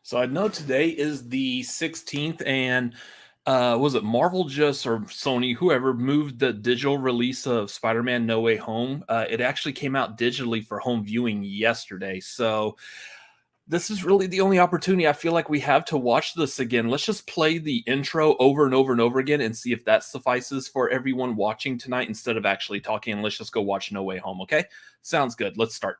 So I know today is the 16th, and was it Marvel just or Sony, whoever, moved the digital release of Spider-Man No Way Home. It actually came out digitally for home viewing yesterday. So this is really the only opportunity I feel like we have to watch this again. Let's just play the intro over and over and over again and see if that suffices for everyone watching tonight instead of actually talking. Let's just go watch No Way Home, okay? Sounds good. Let's start.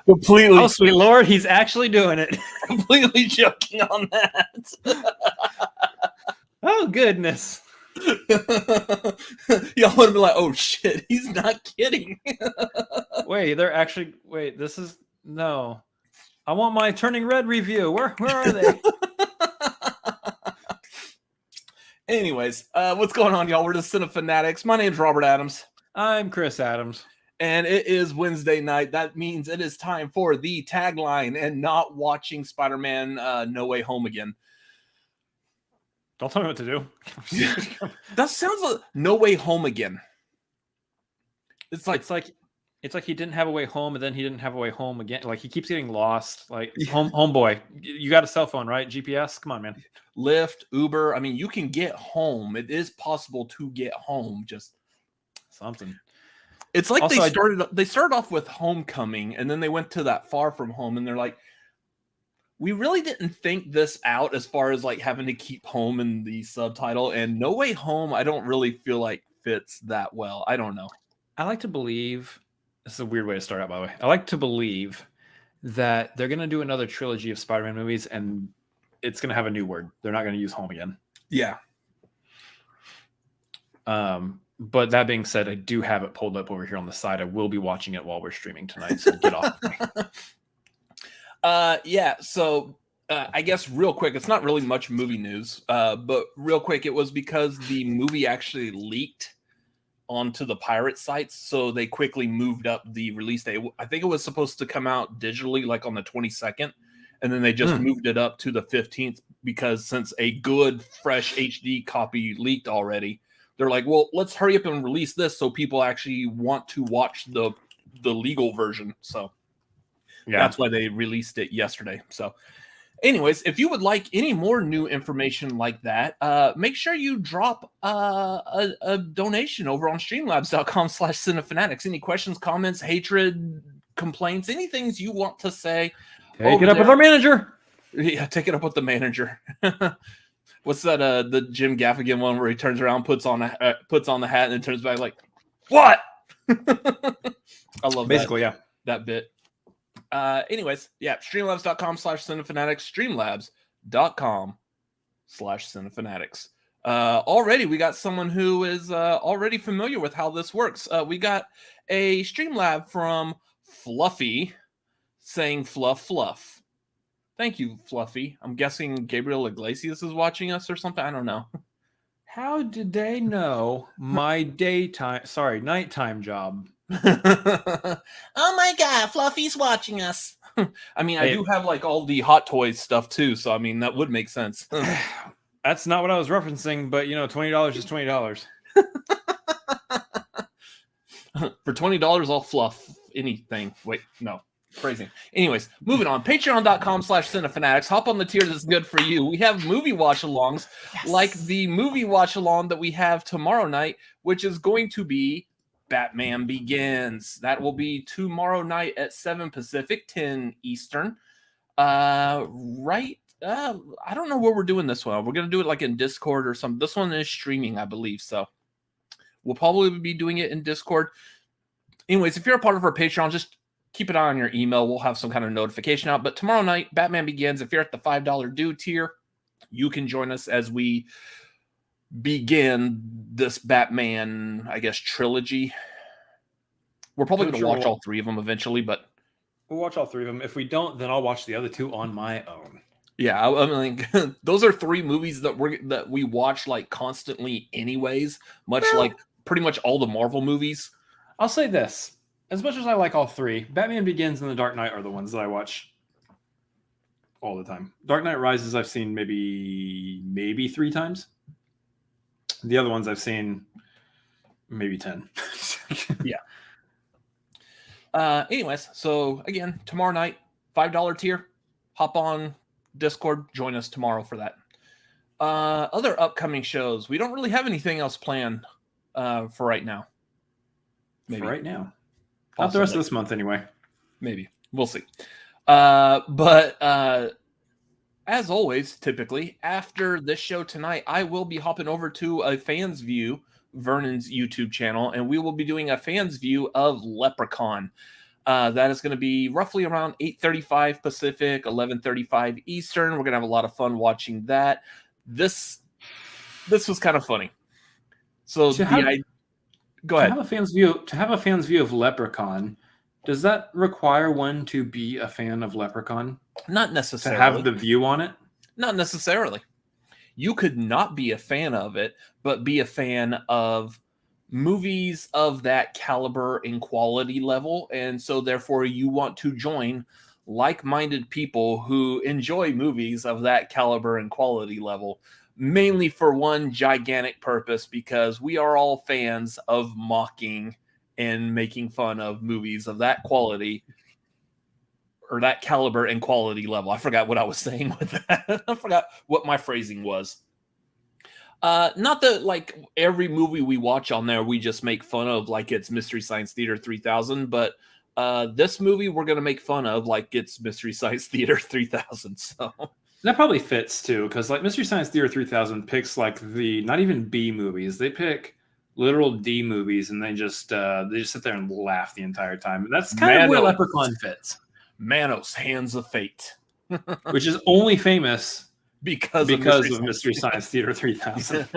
Completely. Oh, sweet Lord, he's actually doing it. Completely joking on that. Oh, goodness. Y'all would be like, oh, shit, he's not kidding. Wait, this is... No. I want my Turning Red review. Where are they? Anyways, what's going on, y'all? We're the Cinefanatics. My name's Robert Adams. I'm Chris Adams. And it is Wednesday night. That means it is time for the tagline and not watching Spider-Man No Way Home again. Don't tell me what to do. That sounds like No Way Home again. It's like he didn't have a way home, and then he didn't have a way home again. Like, he keeps getting lost. Like, homeboy, you got a cell phone, right? GPS? Come on, man. Lyft, Uber. I mean, you can get home. It is possible to get home. Just something. It's like also, they started off with Homecoming, and then they went to that Far From Home, and they're like, we really didn't think this out as far as like having to keep home in the subtitle. And No Way Home, I don't really feel like fits that well. I don't know. I like to believe, this is a weird way to start out, by the way. I like to believe that they're going to do another trilogy of Spider-Man movies, and it's going to have a new word. They're not going to use home again. Yeah. But that being said, I do have it pulled up over here on the side. I will be watching it while we're streaming tonight, so get off of me. Yeah, so I guess real quick, it's not really much movie news, but real quick, it was because the movie actually leaked onto the pirate sites, so they quickly moved up the release date. I think it was supposed to come out digitally like on the 22nd, and then they just moved it up to the 15th because since a good, fresh HD copy leaked already, they're like, well, let's hurry up and release this so people actually want to watch the legal version. So yeah, that's why they released it yesterday. So anyways, if you would like any more new information like that, make sure you drop a donation over on streamlabs.com/cinefanatics. Any questions, comments, hatred, complaints, anything you want to say, take it up with our manager. Yeah, take it up with the manager. What's that? The Jim Gaffigan one where he turns around, puts on the hat, and then turns back like, "What?" I love basically that bit. Anyways, yeah, streamlabs.com/cinefanatics, streamlabs.com/cinefanatics. Already we got someone who is already familiar with how this works. We got a Streamlab from Fluffy saying fluff. Thank you, Fluffy. I'm guessing Gabriel Iglesias is watching us or something. I don't know. How did they know my nighttime job? Oh my God, Fluffy's watching us. I mean, I do have like all the Hot Toys stuff too, so I mean that would make sense. That's not what I was referencing, but $20 is $20. For $20, I'll fluff anything. Wait, no. Phrasing. Anyways, moving on. Patreon.com/cinefanatics. Hop on the tier that's good for you. We have movie watch-alongs, like the movie watch-along that we have tomorrow night, which is going to be Batman Begins. That will be tomorrow night at 7 Pacific, 10 Eastern. I don't know where we're doing this one. We're going to do it like in Discord or something. This one is streaming, I believe, so we'll probably be doing it in Discord. Anyways, if you're a part of our Patreon, just keep an eye on your email. We'll have some kind of notification out. But tomorrow night, Batman Begins. If you're at the $5 due tier, you can join us as we begin this Batman, I guess, trilogy. We're probably going to watch all three of them eventually, but we'll watch all three of them. If we don't, then I'll watch the other two on my own. Yeah, I mean, those are three movies that we watch like constantly anyways, like pretty much all the Marvel movies. I'll say this. as much as I like all three, Batman Begins and The Dark Knight are the ones that I watch all the time. Dark Knight Rises I've seen maybe 3 times. The other ones I've seen maybe 10. Yeah. Anyways, so again, tomorrow night, $5 tier. Hop on Discord, join us tomorrow for that. Other upcoming shows. We don't really have anything else planned for right now. Maybe. For right now. Not the rest of this month anyway. Maybe. We'll see. But as always, typically, after this show tonight, I will be hopping over to a Fans View, Vernon's YouTube channel, and we will be doing a Fans View of Leprechaun. That is going to be roughly around 8:35 Pacific, 11:35 Eastern. We're going to have a lot of fun watching that. This was kind of funny. So go ahead. To have a fan's view of Leprechaun, does that require one to be a fan of Leprechaun? Not necessarily. To have the view on it? Not necessarily. You could not be a fan of it, but be a fan of movies of that caliber and quality level. And so therefore you want to join like-minded people who enjoy movies of that caliber and quality level, mainly for one gigantic purpose, because we are all fans of mocking and making fun of movies of that quality or that caliber and quality level. I forgot what I was saying with that. I forgot what my phrasing was. Not that like every movie we watch on there, we just make fun of like it's Mystery Science Theater 3000, but this movie we're going to make fun of like it's Mystery Science Theater 3000. So that probably fits too, because like Mystery Science Theater 3000 picks like the not even B movies, they pick literal D movies, and they just sit there and laugh the entire time. And that's kind of where Leprechaun fits. Manos, Hands of Fate, which is only famous because of Mystery Science Theater 3000.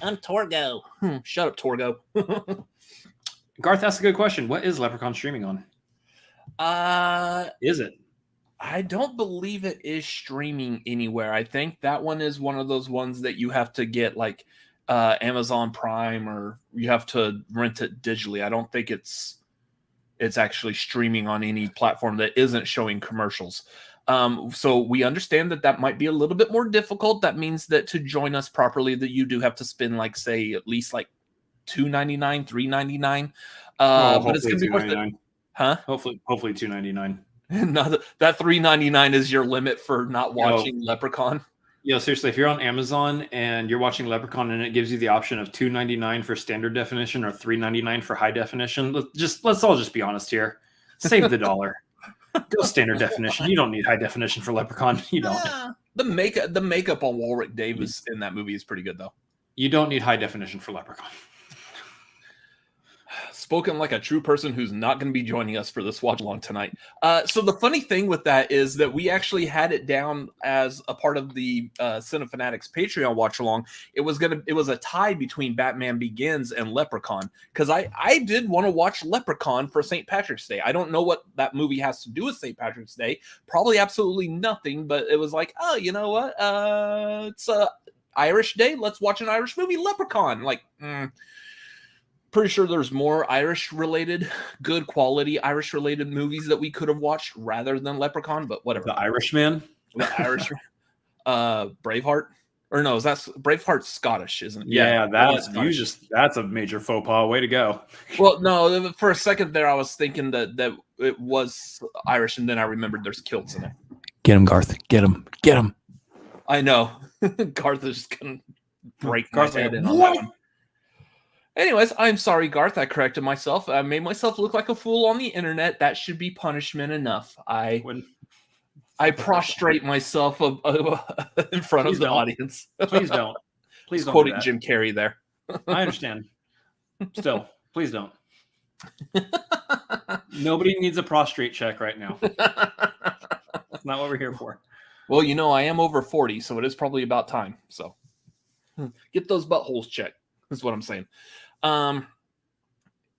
I'm Torgo. Shut up, Torgo. Garth asked a good question. What is Leprechaun streaming on? Is it? I don't believe it is streaming anywhere. I think that one is one of those ones that you have to get like Amazon Prime, or you have to rent it digitally. I don't think it's actually streaming on any platform that isn't showing commercials. So we understand that might be a little bit more difficult. That means that to join us properly, that you do have to spend like, say, at least like $2.99, $3.99. But it's gonna be worth it. Huh? Hopefully $2.99. No, that $3.99 is your limit for not watching Leprechaun. Yeah, seriously, if you're on Amazon and you're watching Leprechaun and it gives you the option of $2.99 for standard definition or $3.99 for high definition, let's all just be honest here. Save the dollar. Go standard definition. You don't need high definition for Leprechaun. You don't. The makeup on Warwick Davis in that movie is pretty good, though. You don't need high definition for Leprechaun. Spoken like a true person who's not going to be joining us for this watch along tonight. So the funny thing with that is that we actually had it down as a part of the Cinefanatics Patreon watch along. It was a tie between Batman Begins and Leprechaun, because I did want to watch Leprechaun for St. Patrick's Day. I don't know what that movie has to do with St. Patrick's Day. Probably absolutely nothing, but it was like, oh, you know what? It's Irish Day. Let's watch an Irish movie, Leprechaun. Like, pretty sure there's more Irish-related, good quality Irish-related movies that we could have watched rather than Leprechaun, but whatever. The Irishman? The Irishman. Braveheart? Or no, that's Braveheart's Scottish, isn't it? Yeah, that's a major faux pas. Way to go. Well, no, for a second there, I was thinking that it was Irish, and then I remembered there's kilts in it. Get him, Garth. Get him. Get him. I know. Garth is just going to break my head in on that one. Anyways, I'm sorry, Garth. I corrected myself. I made myself look like a fool on the internet. That should be punishment enough. I prostrate myself in front of the audience. Please don't. Please don't. Quoting Jim Carrey there. I understand. Still, please don't. Nobody needs a prostrate check right now. That's not what we're here for. Well, you know, I am over 40, so it is probably about time. So get those buttholes checked. That's what I'm saying.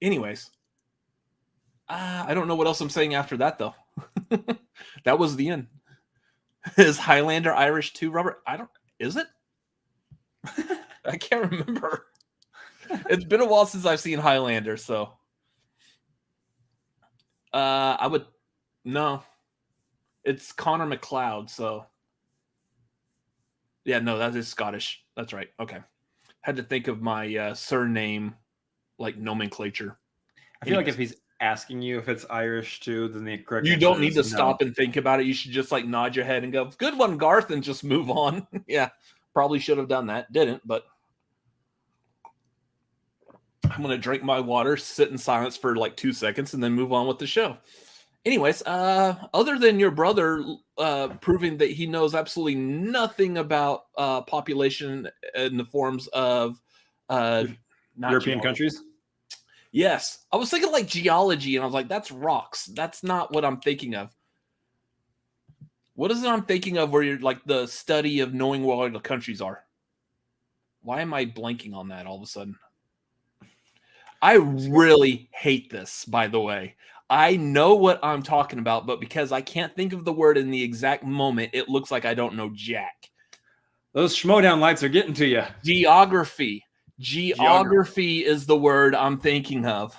Anyways, I don't know what else I'm saying after that, though. That was the end. Is Highlander Irish too, Robert? Is it? I can't remember. It's been a while since I've seen Highlander, so I would no. It's Connor McLeod, so yeah, no, that is Scottish. That's right. Okay. Had to think of my surname like nomenclature. I feel like if he's asking you if it's Irish too, then the correct you answer don't need to is no. stop and think about it. You should just like nod your head and go, "Good one, Garth," and just move on. Yeah, probably should have done that. Didn't, but I'm gonna drink my water, sit in silence for like 2 seconds, and then move on with the show. Anyways, other than your brother proving that he knows absolutely nothing about population in the forms of European countries. Yes. I was thinking like geology, and I was like, that's rocks. That's not what I'm thinking of. What is it I'm thinking of where you're like the study of knowing where all the countries are? Why am I blanking on that all of a sudden? I really hate this, by the way. I know what I'm talking about, but because I can't think of the word in the exact moment, it looks like I don't know jack. Those Schmodown lights are getting to you. Geography. Geography is the word I'm thinking of.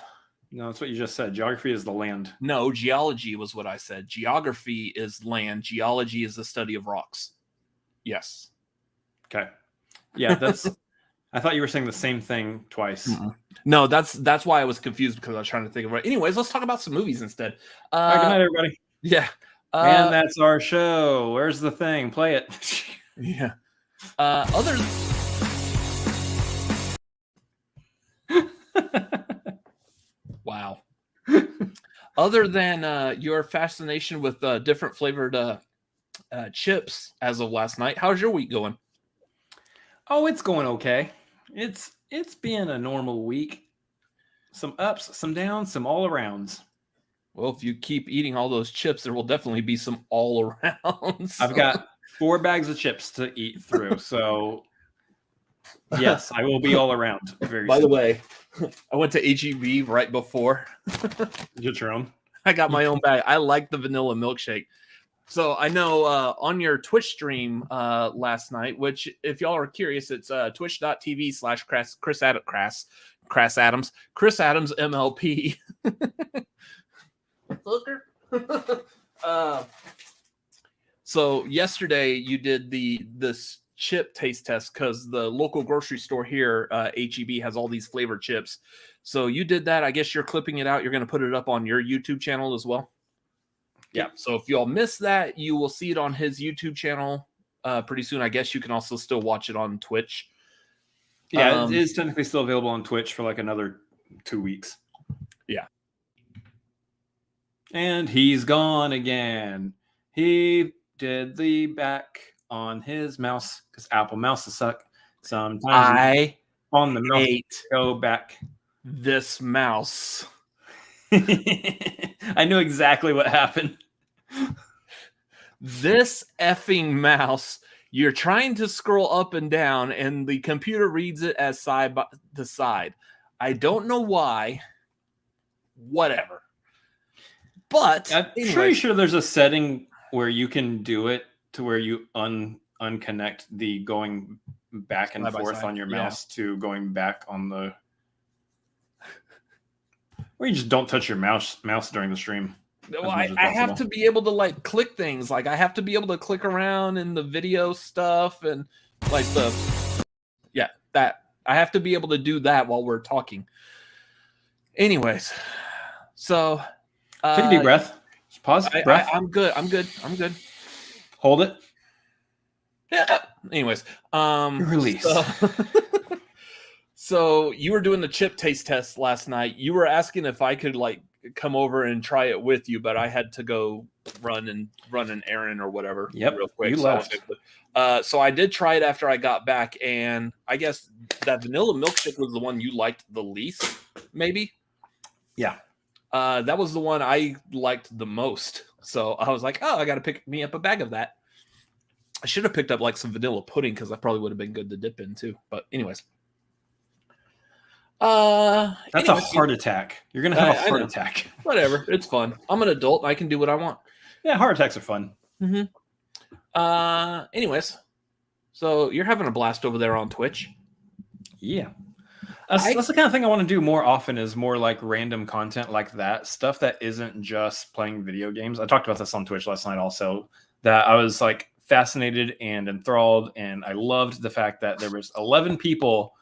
No, that's what you just said. Geography is the land. No, geology was what I said. Geography is land. Geology is the study of rocks. Yes. Okay. Yeah, that's... I thought you were saying the same thing twice. Mm-mm. No, that's why I was confused, because I was trying to think of it. Anyways, let's talk about some movies instead. All right, good night, everybody. Yeah. And that's our show. Where's the thing? Play it. Yeah. Wow. Other than your fascination with different flavored chips as of last night, how's your week going? Oh, it's going okay. It's been a normal week. Some ups, some downs, some all arounds. Well, if you keep eating all those chips, there will definitely be some all arounds. I've got 4 bags of chips to eat through, so yes, I will be all around. By the way, I went to HEB right before. Get your own. I got my own bag. I like the vanilla milkshake. So I know on your Twitch stream last night, which if y'all are curious, it's twitch.tv/Chris Adams MLP. So yesterday you did this chip taste test because the local grocery store here, HEB, has all these flavored chips. So you did that. I guess you're clipping it out. You're going to put it up on your YouTube channel as well. Yeah. So if y'all missed that, you will see it on his YouTube channel pretty soon. I guess you can also still watch it on Twitch. Yeah, it is technically still available on Twitch for like another 2 weeks. Yeah. And he's gone again. He did the back on his mouse because Apple mouses suck. Sometimes I on the mouse hate go back. This mouse. I knew exactly what happened. This effing mouse. You're trying to scroll up and down, and the computer reads it as side to side. I don't know why. Whatever. But I'm pretty sure there's a setting where you can do it to where you unconnect the going back and forth on your mouse to going back on the... Or you just don't touch your mouse during the stream. Well, I have to be able to like click things. Like I have to be able to click around in the video stuff and like that. I have to be able to do that while we're talking. Anyways, so take a deep breath. Just pause. Breath. I'm good. Hold it. Yeah. Anyways, release. So you were doing the chip taste test last night. You were asking if I could like come over and try it with you, but I had to go run an errand or whatever. Yep, real quick. You left. So I did try it after I got back, and I guess that vanilla milkshake was the one you liked the least, maybe. Yeah. That was the one I liked the most. So I was like, oh, I got to pick me up a bag of that. I should have picked up like some vanilla pudding because that probably would have been good to dip in too. But anyways. That's a heart attack. You're gonna have a heart attack. Whatever, it's fun. I'm an adult. I can do what I want. Yeah, heart attacks are fun. Mm-hmm. Anyways, so you're having a blast over there on Twitch. Yeah. That's the kind of thing I want to do more often, is more like random content like that, stuff that isn't just playing video games. I talked about this on Twitch last night also, that I was like fascinated and enthralled, and I loved the fact that there was 11 people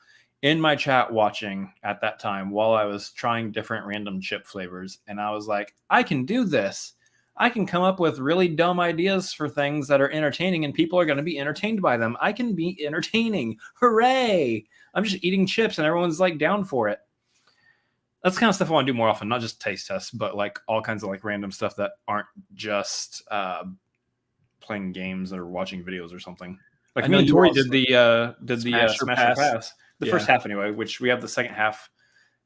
in my chat watching at that time while I was trying different random chip flavors. And I was like, I can do this. I can come up with really dumb ideas for things that are entertaining, and people are going to be entertained by them. I can be entertaining. Hooray. I'm just eating chips and everyone's like down for it. That's the kind of stuff I want to do more often, not just taste tests, but like all kinds of like random stuff that aren't just playing games or watching videos or something. Like I know Tori did the Smash Pass. The first half anyway, which we have the second half.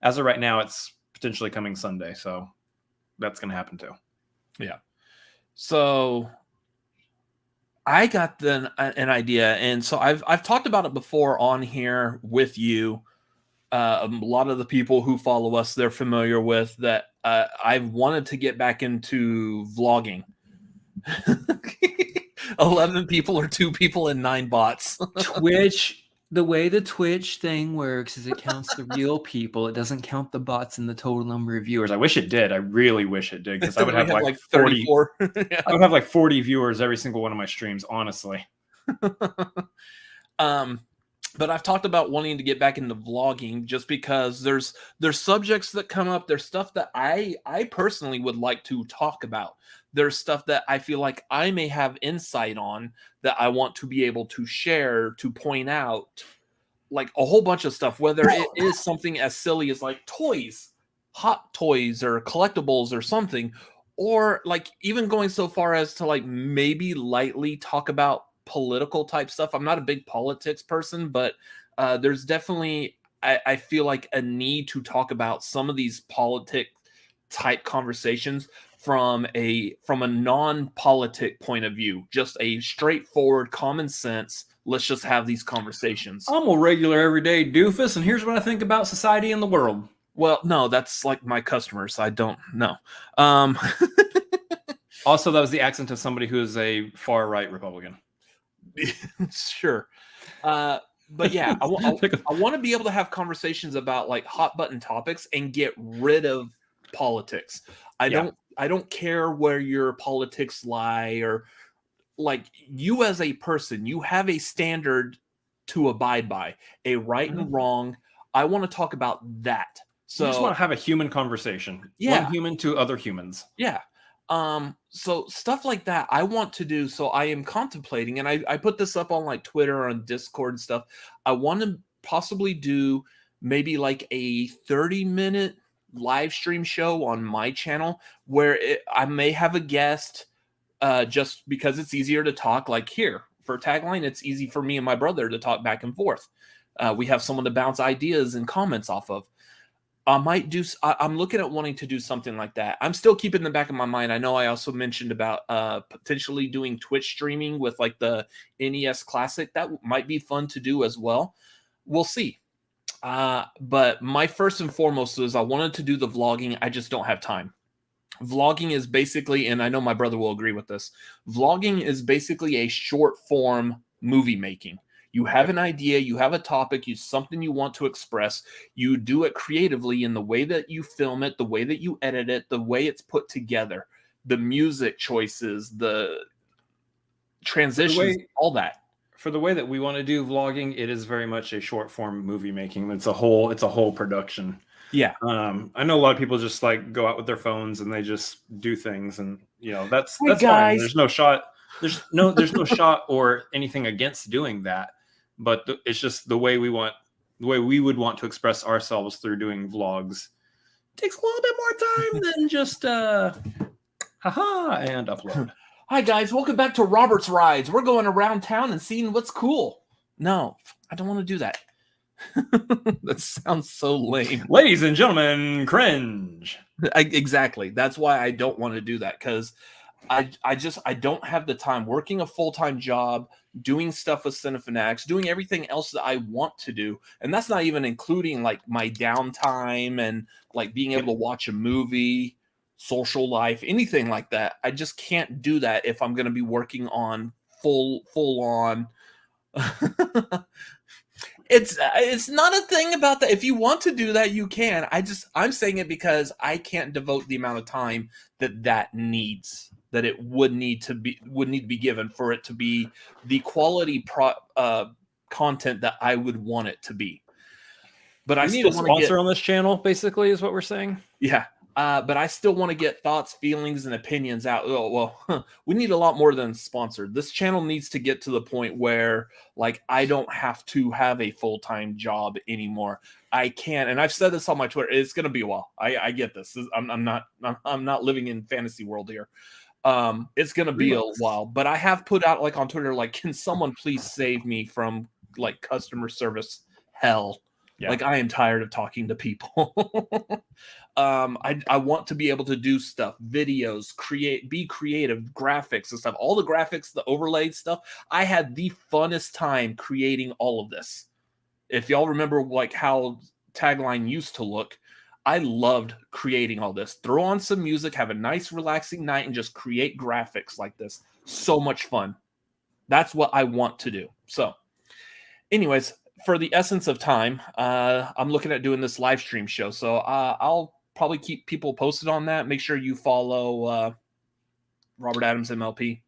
As of right now, it's potentially coming Sunday, so that's going to happen too. Yeah. So I got an idea, and so I've talked about it before on here with you. A lot of the people who follow us, they're familiar with that. I've wanted to get back into vlogging. 11 people or 2 people and 9 bots. Twitch. The way the Twitch thing works is it counts the real people. It doesn't count the bots and the total number of viewers. I wish it did. I really wish it did, because I would have like 34. Yeah. I would have like 40 viewers every single one of my streams, honestly. But I've talked about wanting to get back into vlogging just because there's subjects that come up. There's stuff that I personally would like to talk about. There's stuff that I feel like I may have insight on that I want to be able to share, to point out, like a whole bunch of stuff, whether it is something as silly as like toys, hot toys or collectibles or something, or like even going so far as to like maybe lightly talk about political type stuff. I'm not a big politics person, but there's definitely, I feel like a need to talk about some of these politic type conversations from a non-politic point of view, just a straightforward common sense. Let's just have these conversations. I'm a regular everyday doofus, and here's what I think about society and the world. Well, no, that's like my customers. I don't know. Also, that was the accent of somebody who is a far-right Republican. Sure. But yeah, I want to be able to have conversations about like hot button topics and get rid of politics. I don't care where your politics lie, or like you as a person, you have a standard to abide by, a right and wrong. I want to talk about that. So you just want to have a human conversation. Yeah. One human to other humans. Yeah. So stuff like that I want to do. So I am contemplating, and I put this up on like Twitter, on Discord and stuff. I want to possibly do maybe like a 30-minute live stream show on my channel where I may have a guest, just because it's easier to talk. Like here for Tagline, it's easy for me and my brother to talk back and forth. We have someone to bounce ideas and comments off of. I'm looking at wanting to do something like that. I'm still keeping in the back of my mind. I know I also mentioned about potentially doing Twitch streaming with like the NES Classic. That might be fun to do as well. We'll see. But my first and foremost is I wanted to do the vlogging. I just don't have time. Vlogging is basically, and I know my brother will agree with this, vlogging is basically a short form movie making. You have an idea, you have a topic, something you want to express. You do it creatively in the way that you film it, the way that you edit it, the way it's put together, the music choices, the transitions, all that. For the way that we want to do vlogging, it is very much a short form movie making. It's a whole production. Yeah. I know a lot of people just like go out with their phones and they just do things, and that's fine. There's no shot. There's no shot or anything against doing that. But it's just the way we would want to express ourselves through doing vlogs. It takes a little bit more time than just haha and upload. Hi guys, welcome back to Robert's Rides. We're going around town and seeing what's cool. No, I don't want to do that. That sounds so lame. Ladies and gentlemen, cringe. Exactly. That's why I don't want to do that, because I don't have the time working a full-time job, doing stuff with Cinefanatics, doing everything else that I want to do. And that's not even including like my downtime and like being able to watch a movie, social life, anything like that. I just can't do that if I'm going to be working on full on. It's not a thing about that. If you want to do that, you can. I'm saying it because I can't devote the amount of time that needs, that it would need to be given for it to be the quality content that I would want it to be. But I need a still sponsor on this channel, basically, is what we're saying. Yeah. But I still want to get thoughts, feelings, and opinions out. We need a lot more than sponsored. This channel needs to get to the point where, like, I don't have to have a full-time job anymore. I can, and I've said this on my Twitter. It's going to be a while. I get this. I'm not living in fantasy world here. It's going to be a while. But I have put out, like, on Twitter, like, can someone please save me from, like, customer service hell? Yeah. Like, I am tired of talking to people. I want to be able to do stuff, videos, be creative, graphics and stuff. All the graphics, the overlaid stuff. I had the funnest time creating all of this. If y'all remember, like, how Tagline used to look, I loved creating all this. Throw on some music, have a nice relaxing night, and just create graphics like this. So much fun. That's what I want to do. So, anyways, for the essence of time, I'm looking at doing this live stream show. So I'll probably keep people posted on that. Make sure you follow Robert Adams MLP,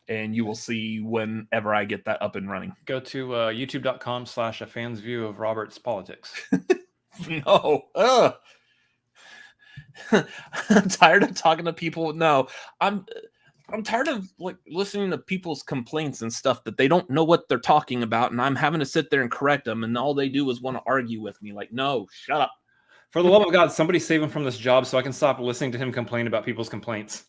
and you will see whenever I get that up and running. Go to youtube.com/a fan's view of Robert's politics. No. I'm tired of talking to people. No, I'm tired of, like, listening to people's complaints and stuff that they don't know what they're talking about, and I'm having to sit there and correct them, and all they do is want to argue with me. Like, no, shut up. For the love of God, somebody save him from this job so I can stop listening to him complain about people's complaints.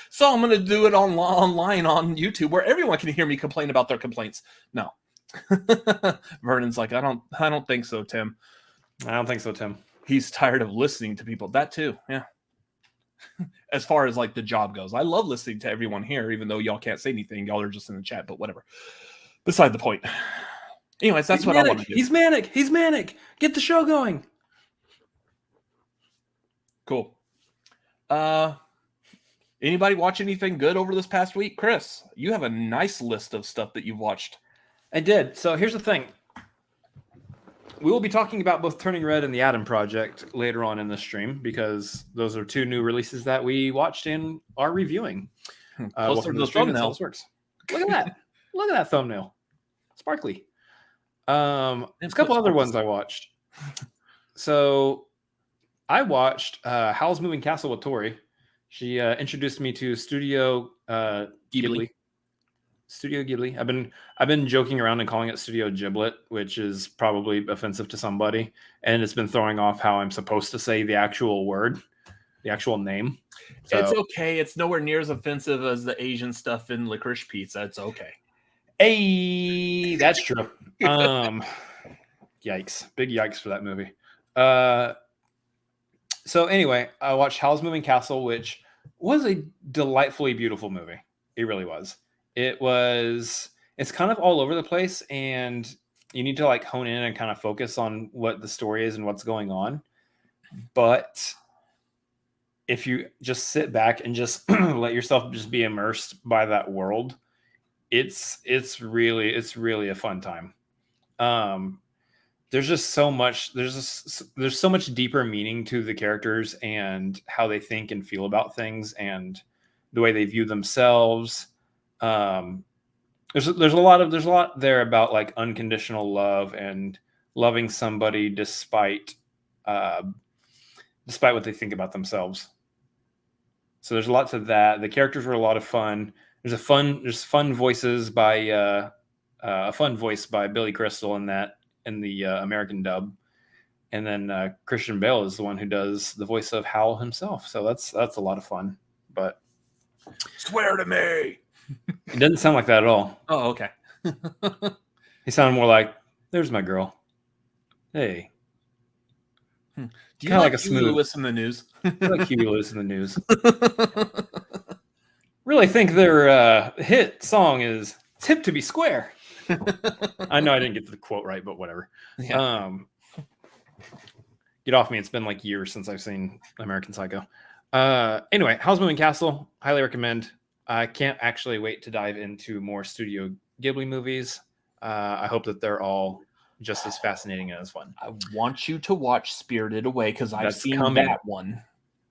So I'm going to do it online on YouTube where everyone can hear me complain about their complaints. No. Vernon's like, I don't think so, Tim. I don't think so, Tim. He's tired of listening to people. That too, yeah. As far as, like, the job goes, I love listening to everyone here, even though y'all can't say anything. Y'all are just in the chat, but whatever. Beside the point. Anyways, that's what I want to do. He's manic. Get the show going. Cool. Anybody watch anything good over this past week? Chris, you have a nice list of stuff that you've watched. I did. So here's the thing. We will be talking about both Turning Red and The Adam Project later on in the stream, because those are two new releases that we watched and are reviewing. Closer to the thumbnail. Works. Look at that. Look at that thumbnail. Sparkly. There's a couple other ones I watched. So I watched Howl's Moving Castle with Tori. She introduced me to Studio Ghibli. Studio Ghibli. I've been joking around and calling it Studio Giblet, which is probably offensive to somebody, and it's been throwing off how I'm supposed to say the actual word, the actual name. So, it's okay. It's nowhere near as offensive as the Asian stuff in Licorice Pizza. It's okay. Hey, that's true. Yikes. Big yikes for that movie. So anyway, I watched Howl's Moving Castle, which was a delightfully beautiful movie. It really was. It's kind of all over the place, and you need to, like, hone in and kind of focus on what the story is and what's going on. But if you just sit back and just let yourself just be immersed by that world, it's really a fun time. There's just so much, there's so much deeper meaning to the characters and how they think and feel about things and the way they view themselves. There's a lot there about, like, unconditional love and loving somebody despite what they think about themselves. So there's a lot to that. The characters were a lot of fun. There's fun voices by a fun voice by Billy Crystal in the American dub, and then Christian Bale is the one who does the voice of Howl himself. So that's a lot of fun. But swear to me. It doesn't sound like that at all. Oh, okay. He sounded more like, "There's my girl. Hey." Do you like a smooth Lewis in the news? I like Huey Lewis in the news. Really think their hit song is "It's hip to be square." I know I didn't get the quote right, but whatever. Yeah. Get off me. It's been like years since I've seen American Psycho. Anyway, Howl's Moving Castle, highly recommend. I can't actually wait to dive into more Studio Ghibli movies. I hope that they're all just as fascinating and as fun. I want you to watch Spirited Away because I've That's seen coming. that one.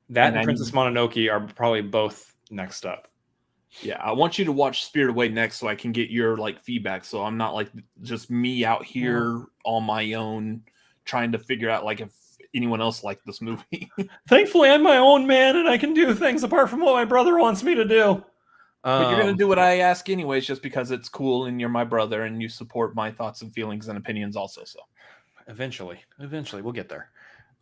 That and Princess Mononoke are probably both next up. Yeah, I want you to watch Spirited Away next so I can get your like feedback. So I'm not like just me out here on my own trying to figure out like if anyone else liked this movie. Thankfully, I'm my own man and I can do things apart from what my brother wants me to do. But you're going to do what I ask anyways, just because it's cool and you're my brother and you support my thoughts and feelings and opinions also. So eventually we'll get there.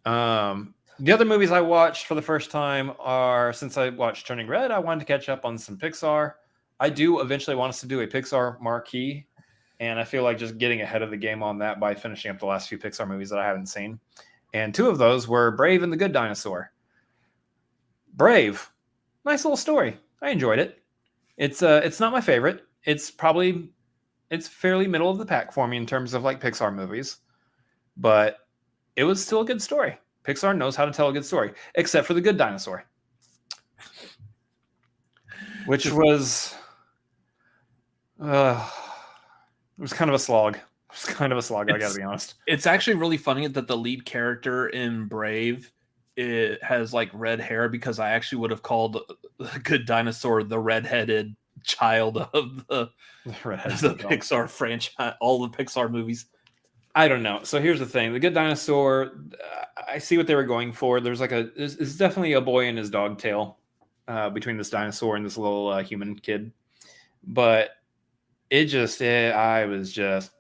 The other movies I watched for the first time are, since I watched Turning Red, I wanted to catch up on some Pixar. I do eventually want us to do a Pixar marquee, and I feel like just getting ahead of the game on that by finishing up the last few Pixar movies that I haven't seen. And two of those were Brave and The Good Dinosaur. Brave, nice little story. I enjoyed it. It's not my favorite. It's fairly middle of the pack for me in terms of like Pixar movies, but it was still a good story. Pixar knows how to tell a good story, except for The Good Dinosaur, which was it was kind of a slog. I gotta be honest. It's actually really funny that the lead character in Brave has like red hair, because I actually would have called The Good Dinosaur the redheaded child of the Pixar franchise, all the Pixar movies. I don't know. So here's the thing: The Good Dinosaur, I see what they were going for. There's definitely a boy and his dog tale between this dinosaur and this little human kid, but I was just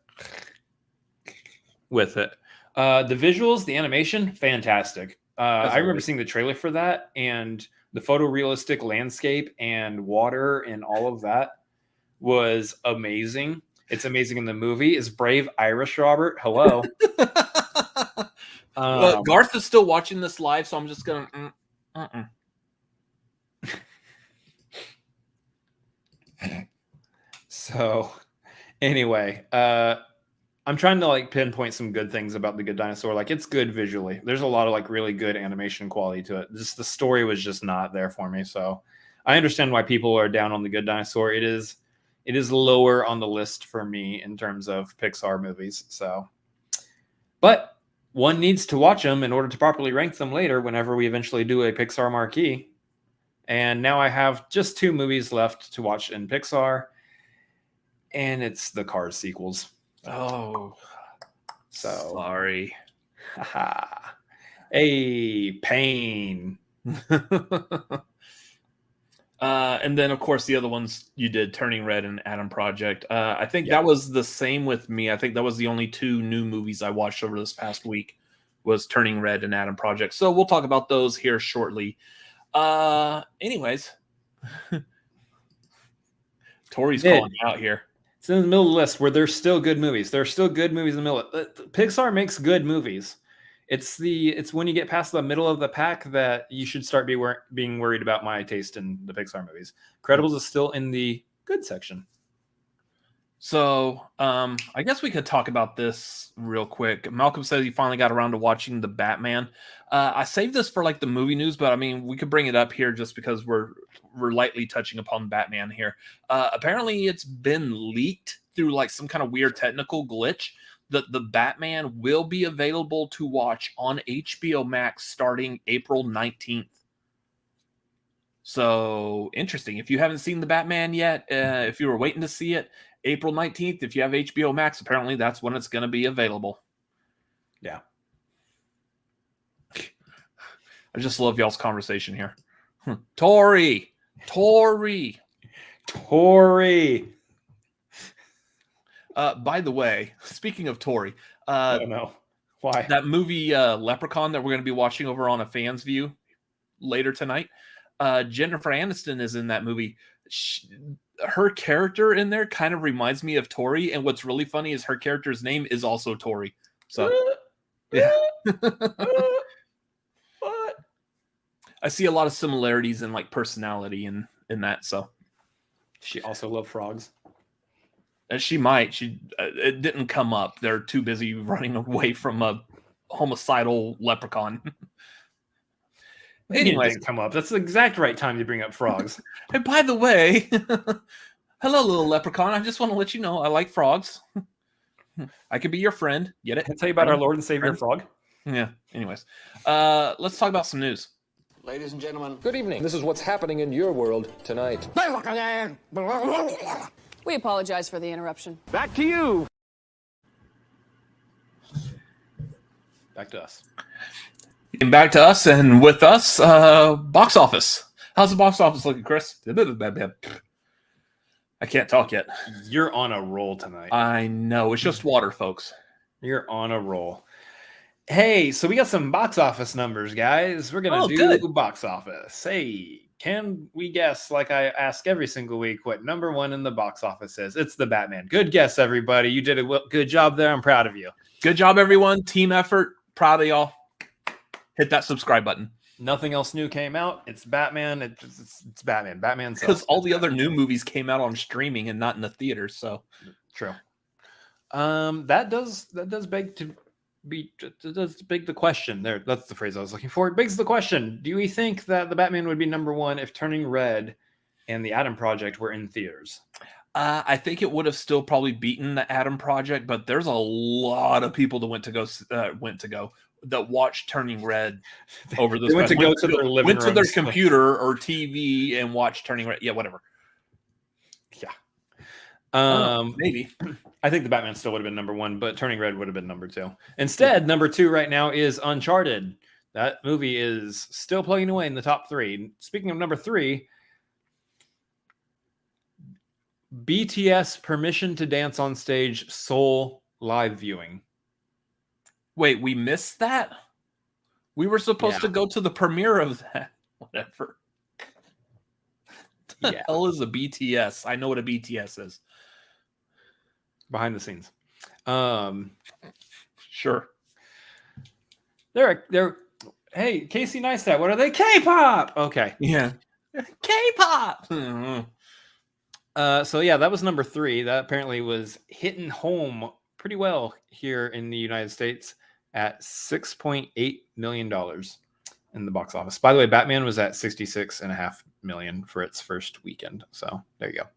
with it. The visuals, the animation, fantastic. I remember seeing the trailer for that, and the photorealistic landscape and water and all of that was amazing. It's amazing in the movie. Is Brave Irish, Robert? Hello. Well, Garth is still watching this live, so I'm just going to... So, anyway, I'm trying to like pinpoint some good things about The Good Dinosaur. Like, it's good visually. There's a lot of like really good animation quality to it. Just the story was just not there for me. So, I understand why people are down on The Good Dinosaur. It is lower on the list for me in terms of Pixar movies. So, but one needs to watch them in order to properly rank them later whenever we eventually do a Pixar marquee. And now I have just 2 movies left to watch in Pixar, and it's the Cars sequels. Oh, so sorry. A pain. And then, of course, the other ones you did, Turning Red and Adam Project. I think that was the same with me. I think that was the only 2 new movies I watched over this past week, was Turning Red and Adam Project. So we'll talk about those here shortly. Anyways, Tori's calling out here. It's in the middle of the list where there's still good movies. There are still good movies in the middle. Pixar makes good movies. It's when you get past the middle of the pack that you should start being worried about my taste in the Pixar movies. Credibles is still in the good section. So I guess we could talk about this real quick. Malcolm says he finally got around to watching the Batman. I saved this for like the movie news, but I mean, we could bring it up here just because we're lightly touching upon Batman here. Apparently it's been leaked through like some kind of weird technical glitch that the Batman will be available to watch on HBO Max starting April 19th. So interesting. If you haven't seen the Batman yet, if you were waiting to see it, April 19th, if you have HBO Max, apparently that's when it's going to be available. Yeah. I just love y'all's conversation here. Tori. By the way, speaking of Tori, I don't know why that movie Leprechaun that we're going to be watching over on a Fan's View later tonight, Jennifer Aniston is in that movie. Her character in there kind of reminds me of Tori, and what's really funny is her character's name is also Tori. So, yeah. What? I see a lot of similarities in like personality in that. So, she also loved frogs. She might. It didn't come up. They're too busy running away from a homicidal leprechaun. Anyway, it didn't come up. That's the exact right time to bring up frogs. And by the way, hello, little leprechaun. I just want to let you know I like frogs. I could be your friend. Get it? Can I tell you about our Lord and Savior Frog? Yeah. Anyways, let's talk about some news. Ladies and gentlemen, Good evening. This is what's happening in your world tonight. We apologize for the interruption. back to you. Back to us. And back to us, and with us, box office. How's the box office looking, Chris? I can't talk yet. You're on a roll tonight. I know. It's just water, folks. You're on a roll. Hey, so we got some box office numbers, guys. We're going to do good. box office. Hey, can we guess, like I ask every single week, what number one in the box office is? It's the Batman. Good guess, everybody. You did a good job there. I'm proud of you. Good job, everyone. Team effort. Proud of y'all. Hit that subscribe button. Nothing else new came out. It's Batman. It's Batman. Batman. Because all the other new movies came out on streaming and not in the theaters. So true. That does beg the question. There, that's the phrase I was looking for. It begs the question: do we think that the Batman would be number one if Turning Red and the Adam Project were in theaters? I think it would have still probably beaten the Adam Project, but there's a lot of people that went to that watched Turning Red over this. Went to their living went to their rooms. computer or TV and watched Turning Red. Yeah, whatever. Yeah. Maybe. I think the Batman still would have been number one, but Turning Red would have been number two. Instead, number two right now is Uncharted. That movie is still plugging away in the top three. Speaking of number three, BTS Permission to Dance on Stage Seoul live viewing. Wait, we missed that? We were supposed to go to the premiere of that. Whatever. The hell is a BTS? I know what a BTS is. Behind the scenes. Sure. They're hey, Casey Neistat, what are they? K-pop. Okay. Yeah. K-pop. So yeah, that was number three. That apparently was hitting home pretty well here in the United States at $6.8 million in the box office. By the way, Batman was at $66.5 million for its first weekend. So there you go.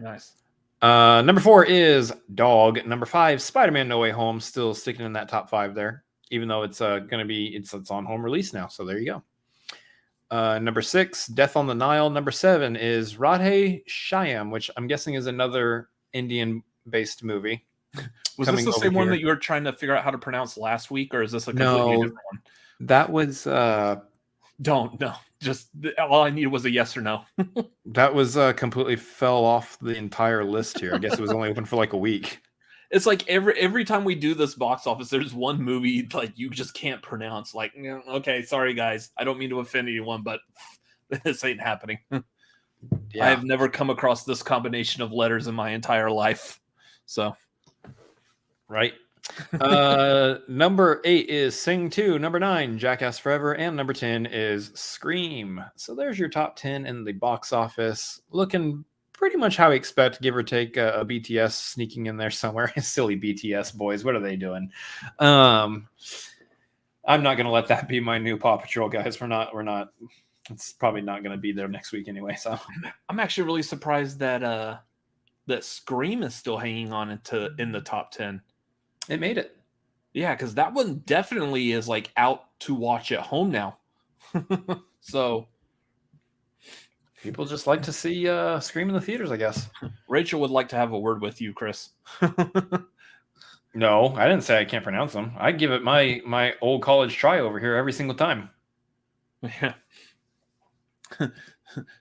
Nice. Number four is Dog. Number five, Spider-Man No Way Home, still sticking in that top five there, even though it's going to be it's on home release now. So there you go. Number six, Death on the Nile. Number seven is Radhe Shyam, which I'm guessing is another Indian-based movie. Was this the same one that you were trying to figure out how to pronounce last week, or is this a completely different one? That was just all I needed was a yes or no. that was completely fell off the entire list here. I guess it was only open for like a week. It's like every time we do this box office, there's one movie like you just can't pronounce. Like, okay, sorry guys, I don't mean to offend anyone, but this ain't happening. Yeah. I have never come across this combination of letters in my entire life. So, right. Number 8 is Sing 2. Number 9, Jackass Forever. And number 10 is Scream. So there's your top 10 in the box office. Looking pretty much how we expect, give or take a BTS sneaking in there somewhere. Silly BTS boys. What are they doing? I'm not going to let that be my new Paw Patrol, guys. We're not. It's probably not going to be there next week anyway. So I'm actually really surprised that that Scream is still hanging on in the top 10. It made it. Yeah, because that one definitely is like out to watch at home now. So people just like to see Scream in the theaters, I guess. Rachel would like to have a word with you, Chris. No, I didn't say I can't pronounce them. I give it my old college try over here every single time. Yeah.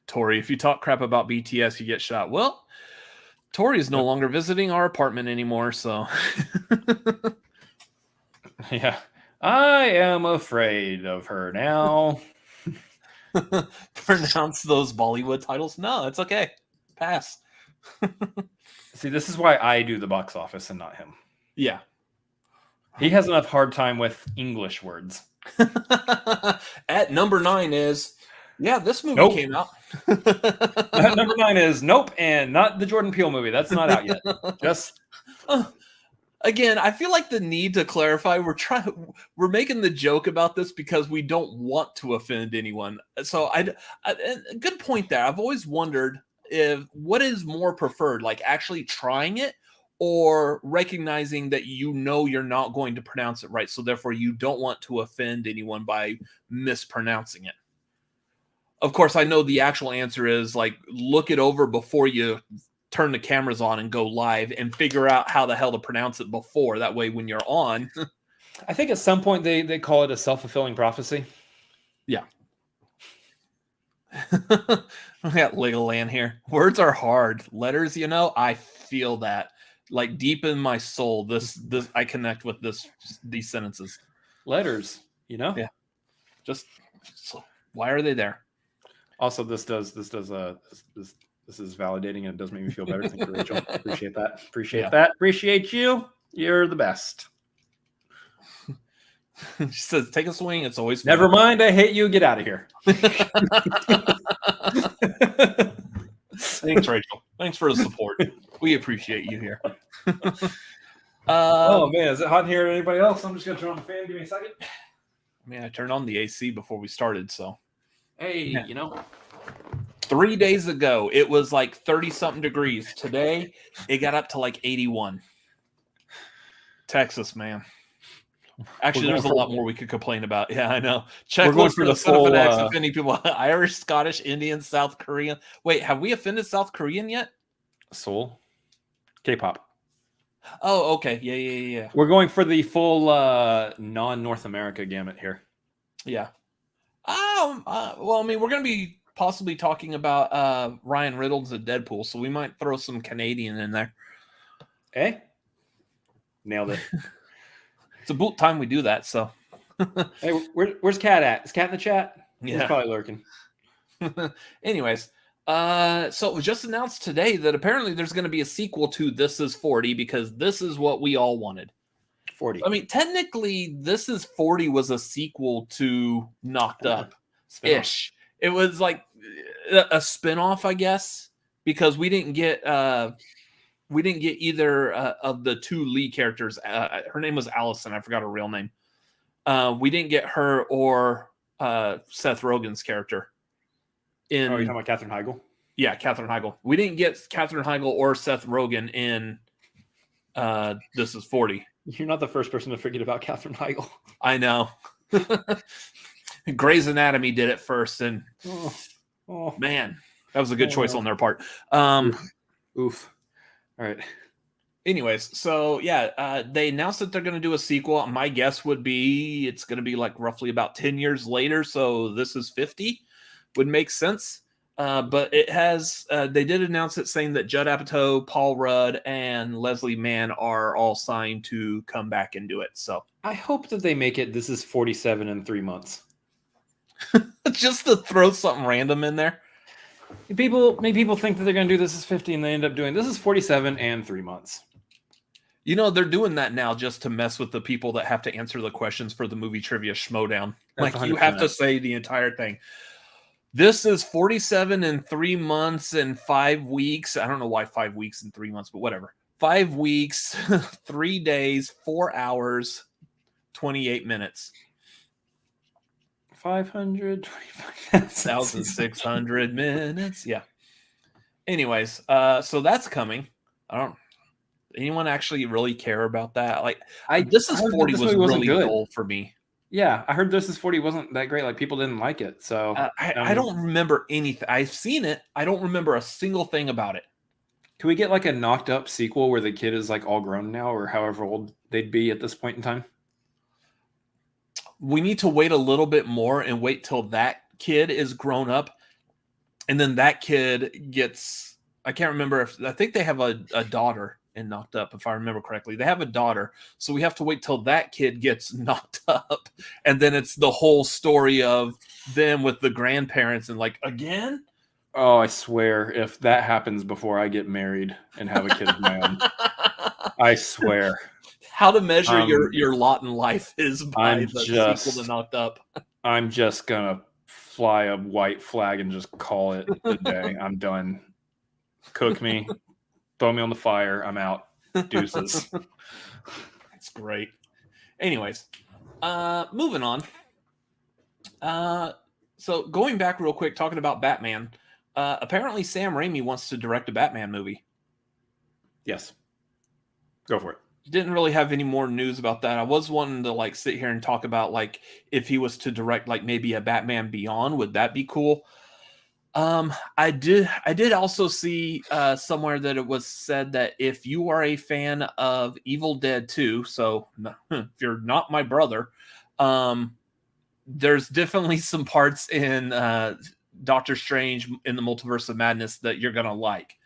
Tori, if you talk crap about BTS, you get shot. Well, Tori is no longer visiting our apartment anymore, so yeah. I am afraid of her now. Pronounce those Bollywood titles. No, it's okay. Pass. See, this is why I do the box office and not him. Yeah. He has enough hard time with English words. At number 9 is, yeah, this movie came out. Number 9 is Nope, and not the Jordan Peele movie. That's not out yet. Just again, I feel like the need to clarify. We're making the joke about this because we don't want to offend anyone. So good point there. I've always wondered if what is more preferred, like actually trying it or recognizing that you're not going to pronounce it right, so therefore you don't want to offend anyone by mispronouncing it. Of course, I know the actual answer is like look it over before you turn the cameras on and go live and figure out how the hell to pronounce it before. That way, when you're on, I think at some point they call it a self-fulfilling prophecy. yeah. We got Legoland here. Words are hard. Letters, I feel that like deep in my soul. This I connect with these sentences. Letters, Yeah. Just why are they there? Also, this is validating and it does make me feel better. Thank you, Rachel. Appreciate that. Appreciate you. You're the best. She says, "Take a swing. It's always fun." Never mind. I hate you. Get out of here. Thanks, Rachel. Thanks for the support. We appreciate you here. Oh man, is it hot in here? Anybody else? I'm just gonna turn on the fan. Give me a second. I mean, I turned on the AC before we started, so. Hey, 3 days ago, it was like 30-something degrees. Today, it got up to like 81. Texas, man. Actually, there's a lot more we could complain about. Yeah, I know. Check We're going for the full offending people. Irish, Scottish, Indian, South Korean. Wait, have we offended South Korean yet? Soul, K-pop. Oh, okay. Yeah. We're going for the full non-North America gamut here. Yeah. Well, I mean, we're going to be possibly talking about Ryan Reynolds and Deadpool, so we might throw some Canadian in there. Eh? Nailed it. It's about time we do that, so. Hey, where's Cat at? Is Cat in the chat? Yeah. He's probably lurking. Anyways, so it was just announced today that apparently there's going to be a sequel to This Is 40 because this is what we all wanted. 40. I mean, technically, This Is 40 was a sequel to Knocked Up-ish. It was like a spinoff, I guess, because we didn't get either of the two lead characters. Her name was Allison. I forgot her real name. We didn't get her or Seth Rogen's character. You're talking about Katherine Heigl? Yeah, Katherine Heigl. We didn't get Katherine Heigl or Seth Rogen in This Is 40. You're not the first person to forget about Katherine Heigl. I know. Grey's Anatomy did it first, and man, that was a good choice on their part. Oof. All right. Anyways, so yeah, they announced that they're going to do a sequel. My guess would be it's going to be like roughly about 10 years later. So This Is 50 would make sense. But it has, they did announce it saying that Judd Apatow, Paul Rudd, and Leslie Mann are all signed to come back and do it. So I hope that they make it This Is 47 in 3 months. Just to throw something random in there. People think that they're going to do This Is 50 and they end up doing This Is 47 and 3 months. They're doing that now just to mess with the people that have to answer the questions for the movie trivia schmodown. That's Like you 100%. have to say the entire thing. This is 47 in 3 months and 5 weeks. I don't know why 5 weeks and 3 months, but whatever. 5 weeks, 3 days, 4 hours, 28 minutes. 525,600 minutes. Yeah. Anyways, so that's coming. Anyone actually really care about that? Like, This Is 40 was really dull for me. Yeah, I heard This Is 40 wasn't that great. Like, people didn't like it. So I don't remember anything. I've seen it. I don't remember a single thing about it. Can we get like a Knocked Up sequel where the kid is like all grown now, or however old they'd be at this point in time? We need to wait a little bit more and wait till that kid is grown up, and then that kid gets. I can't remember I think they have a daughter in Knocked Up, if I remember correctly. They have a daughter, so we have to wait till that kid gets knocked up, and then it's the whole story of them with the grandparents and like again. Oh, I swear, if that happens before I get married and have a kid of my own, I swear. How to measure your lot in life is by the sequel to Knocked Up. I'm just gonna fly a white flag and just call it a day. I'm done. Cook me, throw me on the fire. I'm out. Deuces. That's great. Anyways, moving on. So going back real quick, talking about Batman. Apparently Sam Raimi wants to direct a Batman movie. Yes. Go for it. Didn't really have any more news about that. I was wanting to like sit here and talk about like if he was to direct like maybe a Batman Beyond, would that be cool? I did also see somewhere that it was said that if you are a fan of Evil Dead 2, so if you're not my brother, there's definitely some parts in Doctor Strange in the Multiverse of Madness that you're gonna like,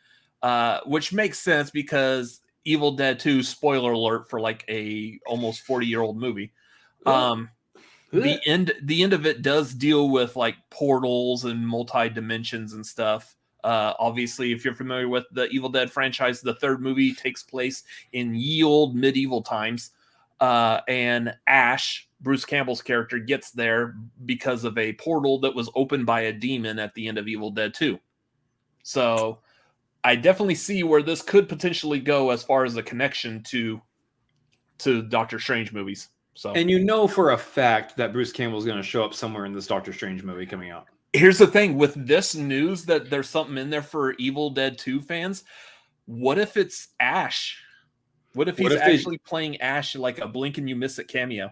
which makes sense because Evil Dead 2, spoiler alert for like a almost 40-year-old movie. The end of it does deal with like portals and multi-dimensions and stuff. Obviously, if you're familiar with the Evil Dead franchise, the third movie takes place in ye old medieval times. And Ash, Bruce Campbell's character, gets there because of a portal that was opened by a demon at the end of Evil Dead 2. So I definitely see where this could potentially go as far as a connection to Doctor Strange movies. So, and you know for a fact that Bruce Campbell's going to show up somewhere in this Doctor Strange movie coming out. Here's the thing with this news that there's something in there for Evil Dead 2 fans. What if it's Ash? What if he's actually playing Ash like a blink and you miss it cameo?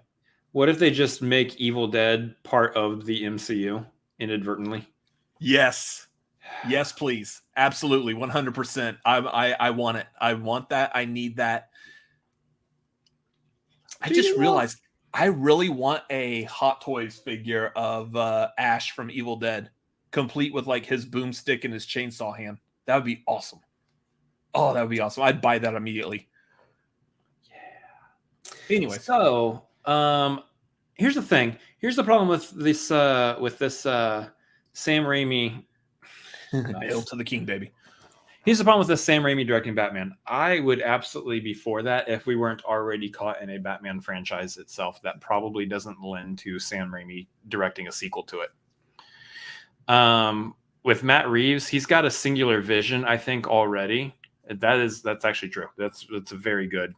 What if they just make Evil Dead part of the MCU inadvertently? Yes. Yes, please. Absolutely. 100%. I want it. I want that. I need that. I just realized I really want a Hot Toys figure of Ash from Evil Dead, complete with like his boomstick and his chainsaw hand. That would be awesome. Oh, that would be awesome. I'd buy that immediately. Yeah. Anyway, so here's the thing. Here's the problem with this Sam Raimi. Hail to the king, baby. Here's the problem with this Sam Raimi directing Batman. I would absolutely be for that if we weren't already caught in a Batman franchise itself that probably doesn't lend to Sam Raimi directing a sequel to it. With Matt Reeves, he's got a singular vision, I think, already. That's actually true. That's a very good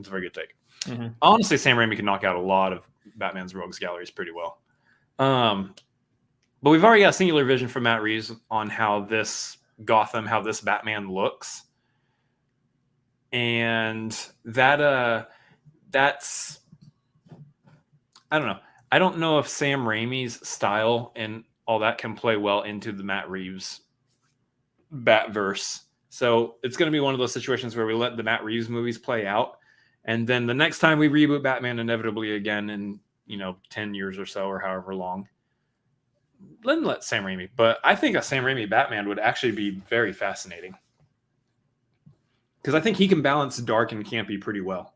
take. Mm-hmm. Honestly, Sam Raimi can knock out a lot of Batman's rogues galleries pretty well. But we've already got a singular vision from Matt Reeves on how this Gotham, how this Batman looks, and that's I don't know. I don't know if Sam Raimi's style and all that can play well into the Matt Reeves Batverse. So it's going to be one of those situations where we let the Matt Reeves movies play out, and then the next time we reboot Batman inevitably again in 10 years or so or however long, let Sam Raimi. But I think a Sam Raimi Batman would actually be very fascinating because I think he can balance dark and campy pretty well.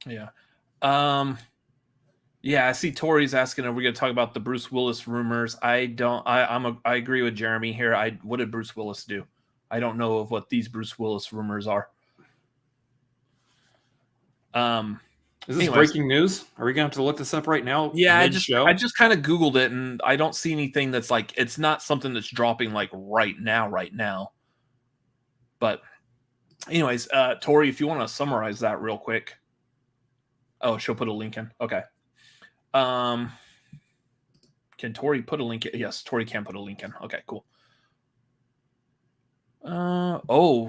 Yeah. Yeah, I see Tori's asking, are we going to talk about the Bruce Willis rumors? I agree with Jeremy here. What did Bruce Willis do? I don't know of what these Bruce Willis rumors are. Is this breaking news? Are we going to have to look this up right now? Yeah, I just kind of Googled it, and I don't see anything that's like, it's not something that's dropping like right now. But anyways, Tori, if you want to summarize that real quick. Oh, she'll put a link in. Okay. Can Tori put a link in? Yes, Tori can put a link in. Okay, cool.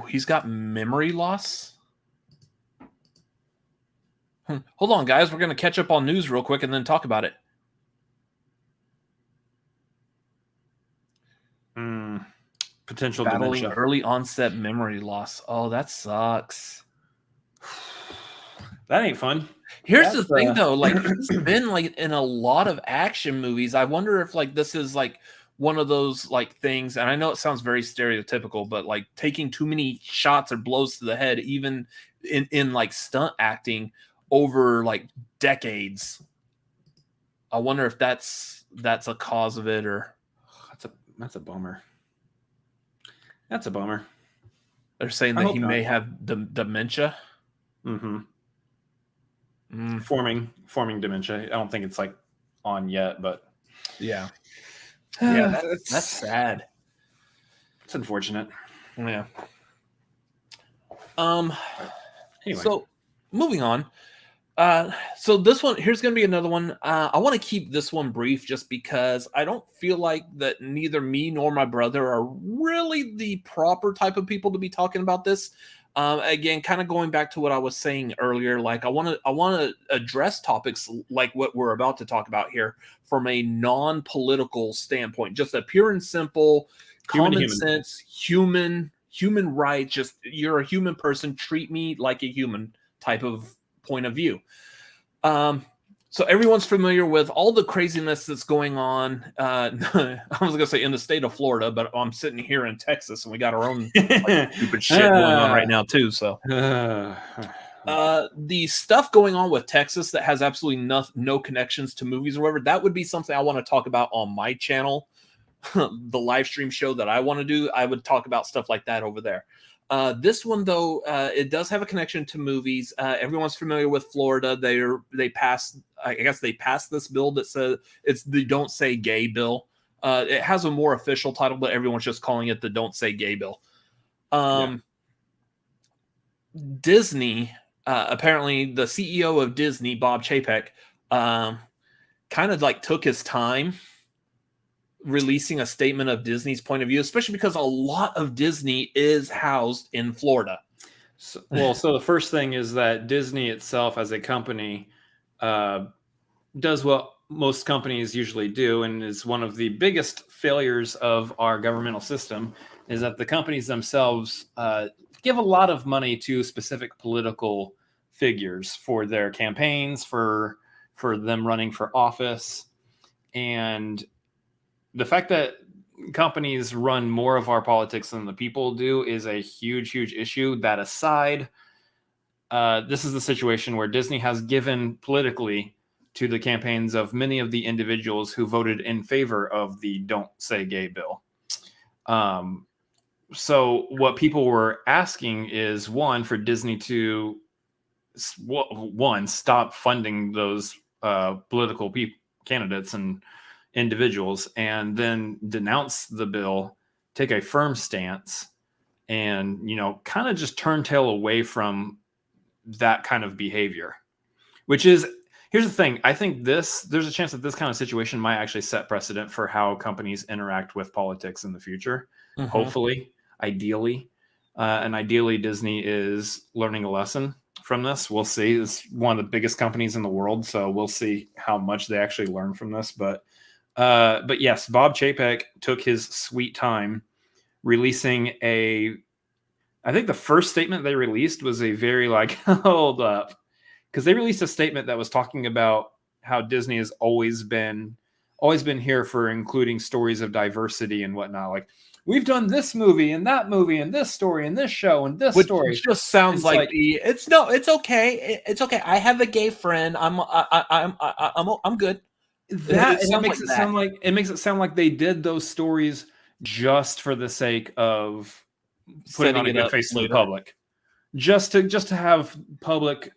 He's got memory loss. Hold on, guys. We're going to catch up on news real quick and then talk about it. Potential battling dementia. Early onset memory loss. Oh, that sucks. That ain't fun. Here's the thing, though. Like, it's been like in a lot of action movies. I wonder if like this is like one of those like things. And I know it sounds very stereotypical, but like taking too many shots or blows to the head, even in like stunt acting over like decades. I wonder if that's a cause of it, or that's a bummer. That's a bummer. They're saying that he may have dementia. Mm-hmm. Forming dementia. I don't think it's like on yet, but yeah, that's sad. It's unfortunate. Yeah. Anyway. So moving on. So this one, here's going to be another one. I want to keep this one brief just because I don't feel like that neither me nor my brother are really the proper type of people to be talking about this. Again, kind of going back to what I was saying earlier, like I want to address topics like what we're about to talk about here from a non-political standpoint, just a pure and simple, common sense, human right. Just you're a human person, treat me like a human type of point of view. So everyone's familiar with all the craziness that's going on. I was going to say in the state of Florida, but I'm sitting here in Texas and we got our own stupid shit going on right now too. So the stuff going on with Texas that has absolutely no connections to movies or whatever, that would be something I want to talk about on my channel. The live stream show that I want to do, I would talk about stuff like that over there. This one though, it does have a connection to movies. Everyone's familiar with Florida. They passed this bill that says it's the Don't Say Gay bill. It has a more official title, but everyone's just calling it the Don't Say Gay bill. Disney, apparently the CEO of Disney, Bob Chapek, kind of like took his time releasing a statement of Disney's point of view, especially because a lot of Disney is housed in Florida. So the first thing is that Disney itself as a company does what most companies usually do, and is one of the biggest failures of our governmental system, is that the companies themselves give a lot of money to specific political figures for their campaigns, for them running for office. And the fact that companies run more of our politics than the people do is a huge, huge issue. That aside, this is the situation where Disney has given politically to the campaigns of many of the individuals who voted in favor of the Don't Say Gay bill. So what people were asking is, one, for Disney to, stop funding those political candidates and individuals, and then denounce the bill, take a firm stance, and kind of just turn tail away from that kind of behavior. Which is, here's the thing, I think there's a chance that this kind of situation might actually set precedent for how companies interact with politics in the future. Hopefully, ideally, and ideally Disney is learning a lesson from this. We'll see. It's one of the biggest companies in the world, so we'll see how much they actually learn from this. But yes, Bob Chapek took his sweet time releasing I think the first statement they released was a very hold up, because they released a statement that was talking about how Disney has always been here for including stories of diversity and whatnot. Like, we've done this movie and that movie and this story and this show and this story. Which just sounds like it's okay. It's okay. I have a gay friend. I'm good. It makes it sound like they did those stories just for the sake of putting on a good face to the public, just to have public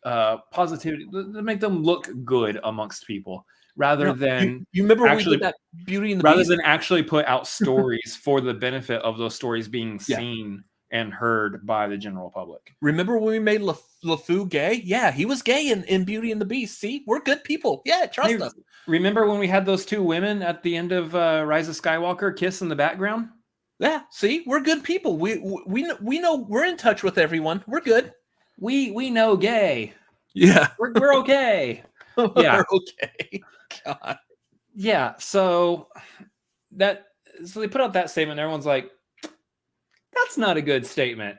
positivity, to make them look good amongst people, rather than you remember actually we did that Beauty and the rather Beast? Than actually put out stories for the benefit of those stories being seen and heard by the general public. Remember when we made LeFou gay? Yeah, he was gay in Beauty and the Beast. See, we're good people. Yeah, trust us. Remember when we had those two women at the end of Rise of Skywalker kiss in the background? Yeah, see, we're good people. We know we're in touch with everyone. We're good. We know gay. Yeah, we're okay. Yeah, we're okay. God. Yeah, so they put out that statement. And everyone's like, that's not a good statement.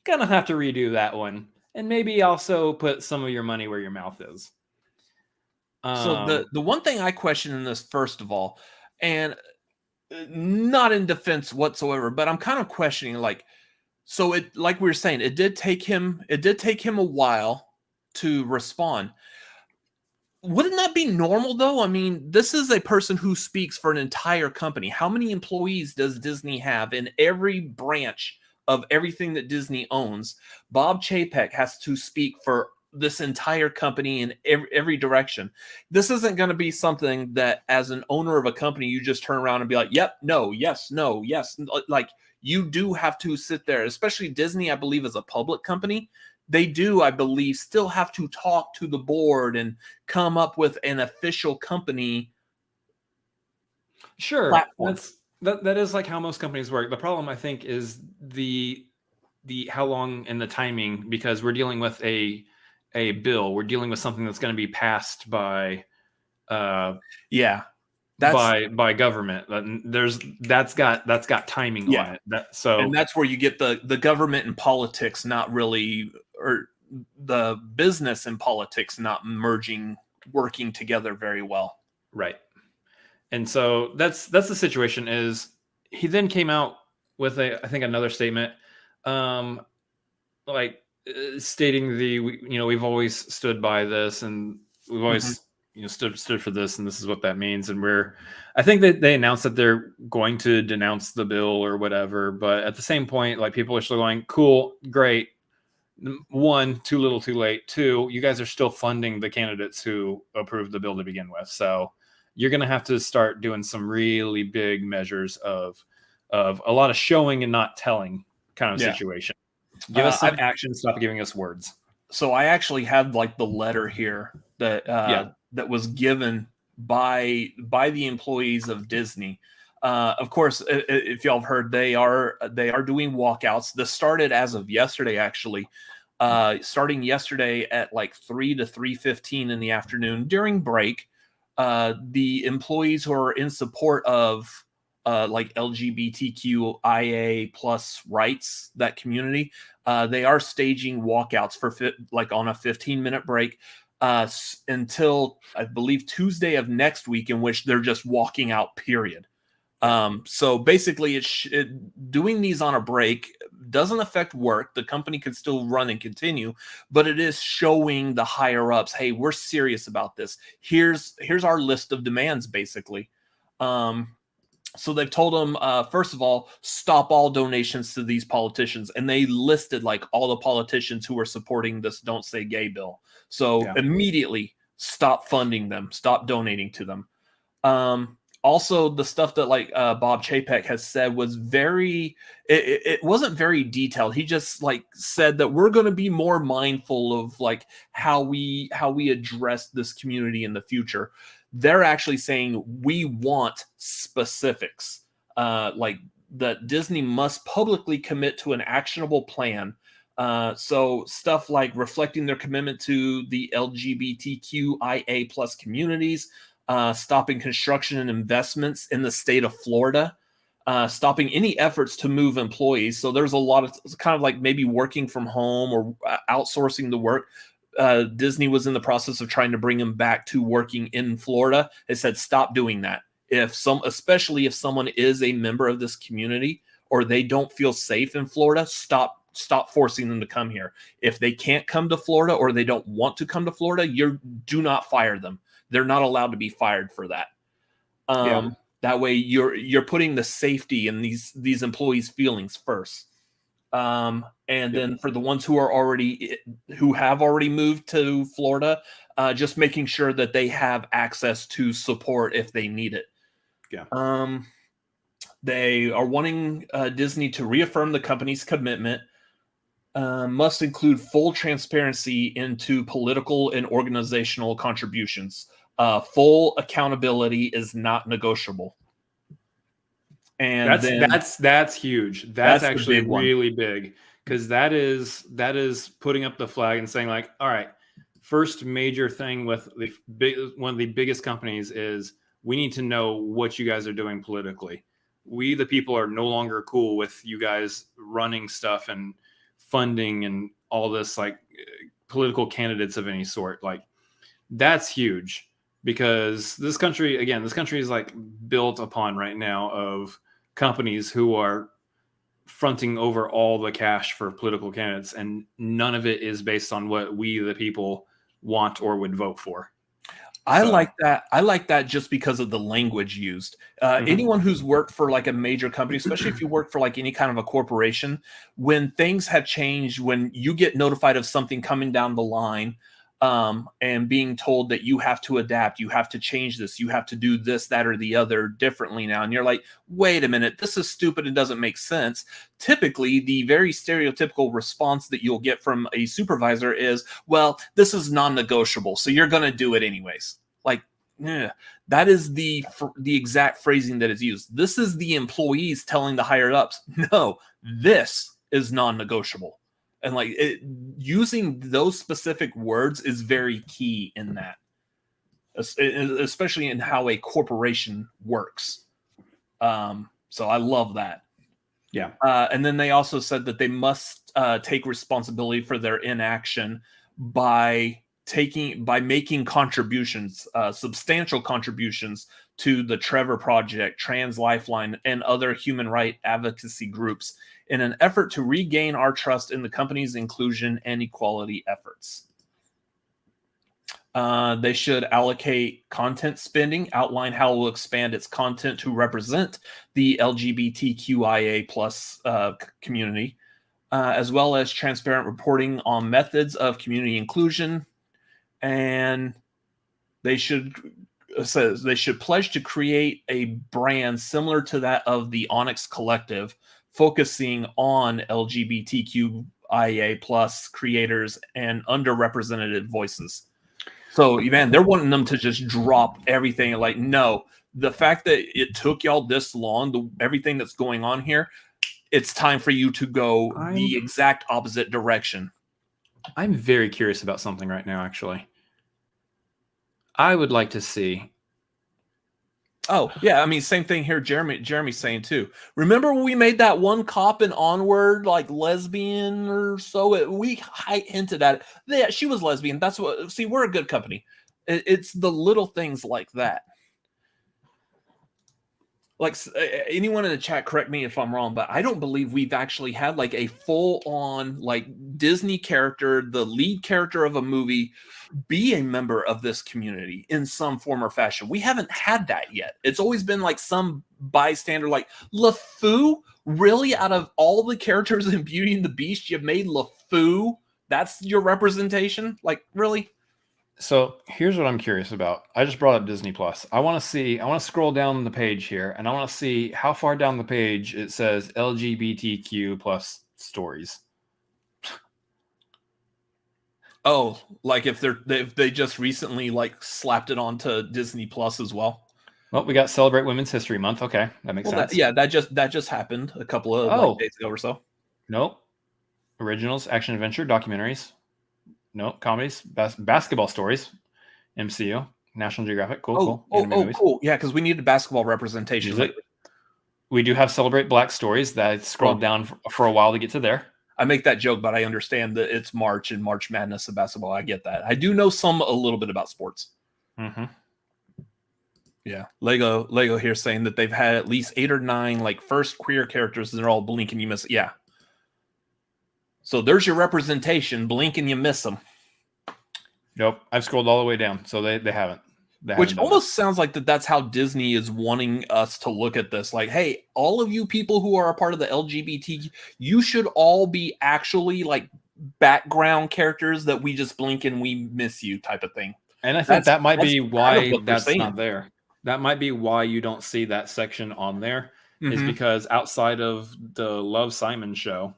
Gonna have to redo that one, and maybe also put some of your money where your mouth is. So the one thing I question in this, first of all, and not in defense whatsoever, but I'm kind of questioning, like we were saying, it did take him a while to respond. Wouldn't that be normal though? I mean, this is a person who speaks for an entire company. How many employees does Disney have in every branch of everything that Disney owns? Bob Chapek has to speak for this entire company in every direction. This isn't going to be something that as an owner of a company, you just turn around and be like, yep, no, yes, no, yes. Like, you do have to sit there, especially Disney, I believe, is a public company. They do, I believe, still have to talk to the board and come up with an official company. Sure. That is like how most companies work. The problem, I think, is the how long and the timing, because we're dealing with a bill. We're dealing with something that's going to be passed by by government. That's got timing on it. And that's where you get the government and politics not really, or the business and politics not working together very well. Right. And so that's the situation. Is he then came out with I think another statement, stating we've always stood by this, and we've always stood for this, and this is what that means. And I think that they announced that they're going to denounce the bill or whatever, but at the same point, like, people are still going, cool, great. One, too little, too late. Two, you guys are still funding the candidates who approved the bill to begin with. So you're going to have to start doing some really big measures of a lot of showing and not telling kind of situation. Give us some action. Stop giving us words. So I actually had like the letter here that was given by the employees of Disney. Of course, if y'all have heard, they are doing walkouts. This started as of yesterday, actually. Starting yesterday at like 3 to 3:15 in the afternoon during break. The employees who are in support of like LGBTQIA plus rights, that community, they are staging walkouts for on a 15-minute break until I believe Tuesday of next week, in which they're just walking out, period. So basically, doing these on a break doesn't affect work. The company can still run and continue, but it is showing the higher ups, hey, we're serious about this. Here's our list of demands, basically. So they've told them, first of all, stop all donations to these politicians. And they listed like all the politicians who are supporting this Don't Say Gay bill. So immediately stop funding them, stop donating to them. Also, the stuff that like Bob Chapek has said was it wasn't very detailed. He just like said that we're going to be more mindful of like how we address this community in the future. They're actually saying we want specifics, like that Disney must publicly commit to an actionable plan. So stuff like reflecting their commitment to the LGBTQIA plus communities, stopping construction and investments in the state of Florida, stopping any efforts to move employees. So there's a lot of kind of like maybe working from home or outsourcing the work. Disney was in the process of trying to bring him back to working in Florida. It said, stop doing that. Especially if someone is a member of this community or they don't feel safe in Florida, stop forcing them to come here. If they can't come to Florida or they don't want to come to Florida, do not fire them. They're not allowed to be fired for that. That way you're putting the safety and these employees' feelings first. And then for the ones who have already moved to Florida, just making sure that they have access to support if they need it. Yeah. They are wanting Disney to reaffirm the company's commitment. Must include full transparency into political and organizational contributions. Full accountability is not negotiable. And that's huge. That's actually really big, because that is putting up the flag and saying like, all right, first major thing with one of the biggest companies is we need to know what you guys are doing politically. We, the people, are no longer cool with you guys running stuff and funding and all this like political candidates of any sort. Like, that's huge, because this country is like built upon right now of companies who are fronting over all the cash for political candidates, and none of it is based on what we, the people, want or would vote for. I like that just because of the language used. Anyone who's worked for like a major company, especially if you work for like any kind of a corporation, when things have changed, when you get notified of something coming down the line, and being told that you have to adapt, you have to change this, you have to do this, that, or the other differently now. And you're like, wait a minute, this is stupid. It doesn't make sense. Typically, the very stereotypical response that you'll get from a supervisor is, well, this is non-negotiable, so you're going to do it anyways. Like, that is the exact phrasing that is used. This is the employees telling the higher ups, no, this is non-negotiable. And like using those specific words is very key in that, especially in how a corporation works. So I love that. Yeah. And then they also said that they must take responsibility for their inaction by making contributions, substantial contributions to the Trevor Project, Trans Lifeline, and other human rights advocacy groups in an effort to regain our trust in the company's inclusion and equality efforts. They should allocate content spending, outline how it will expand its content to represent the LGBTQIA plus community, as well as transparent reporting on methods of community inclusion. And they should pledge to create a brand similar to that of the Onyx Collective, focusing on LGBTQIA plus creators and underrepresented voices. So, man, they're wanting them to just drop everything. Like, no, the fact that it took y'all this long, everything that's going on here, it's time for you to go the exact opposite direction. I'm very curious about something right now, actually. I would like to see. Oh, yeah. I mean, same thing here. Jeremy's saying too. Remember when we made that one cop in Onward, like lesbian or so? We hinted at it. Yeah, she was lesbian. That's what. See, we're a good company. It's the little things like that. Like anyone in the chat, correct me if I'm wrong, but I don't believe we've actually had like a full-on like Disney character, the lead character of a movie, be a member of this community in some form or fashion. We haven't had that yet. It's always been like some bystander, like LeFou. Really, out of all the characters in Beauty and the Beast, you've made LeFou. That's your representation? Like, really? So here's what I'm curious about. I just brought up Disney Plus. I want to scroll down the page here, and I want to see how far down the page it says LGBTQ plus stories. Oh, like if they just recently like slapped it onto Disney Plus as well. Well, we got Celebrate Women's History Month. Okay, that makes sense. That just happened a couple of days ago or so. Nope. Originals, action adventure, documentaries. No, comedies, basketball stories, MCU, National Geographic. Cool. Cool. Yeah, because we needed basketball representation. We do have Celebrate Black Stories. That I scrolled down for a while to get to there. I make that joke, but I understand that it's March and March Madness of basketball. I get that. I do know a little bit about sports. Mm-hmm. Yeah. Lego here saying that they've had at least 8 or 9 like first queer characters, and they're all blink and you miss it. Yeah. So there's your representation. Blink and you miss them. Nope. I've scrolled all the way down. So they haven't. Which almost sounds like that's how Disney is wanting us to look at this. Like, hey, all of you people who are a part of the LGBT, you should all be actually like background characters that we just blink and we miss you type of thing. And I think that might be why that's not there. That might be why you don't see that section on there, is because outside of the Love, Simon show,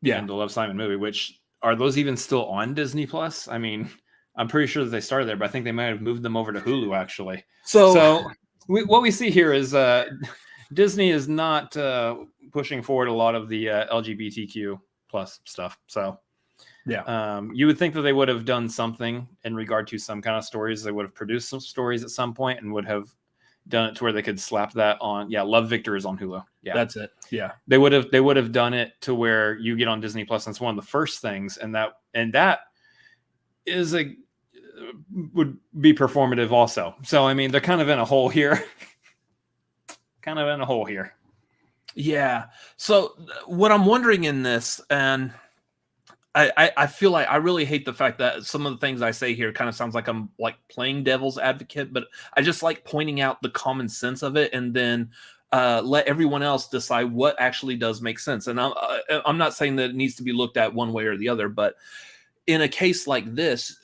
and the Love, Simon movie, which are those even still on Disney Plus? I mean, I'm pretty sure that they started there, but I think they might have moved them over to Hulu actually. So what we see here is Disney is not pushing forward a lot of the LGBTQ plus stuff. So you would think that they would have done something in regard to some kind of stories. They would have produced some stories at some point and would have done it to where they could slap that on. Yeah, Love, Victor is on Hulu. Yeah, that's it. Yeah, they would have done it to where you get on Disney Plus. And it's one of the first things, and that is would be performative also. So I mean, they're kind of in a hole here. Yeah. So what I'm wondering in this, and I feel like I really hate the fact that some of the things I say here kind of sounds like I'm like playing devil's advocate, but I just like pointing out the common sense of it, and then let everyone else decide what actually does make sense. And I'm not saying that it needs to be looked at one way or the other, but in a case like this,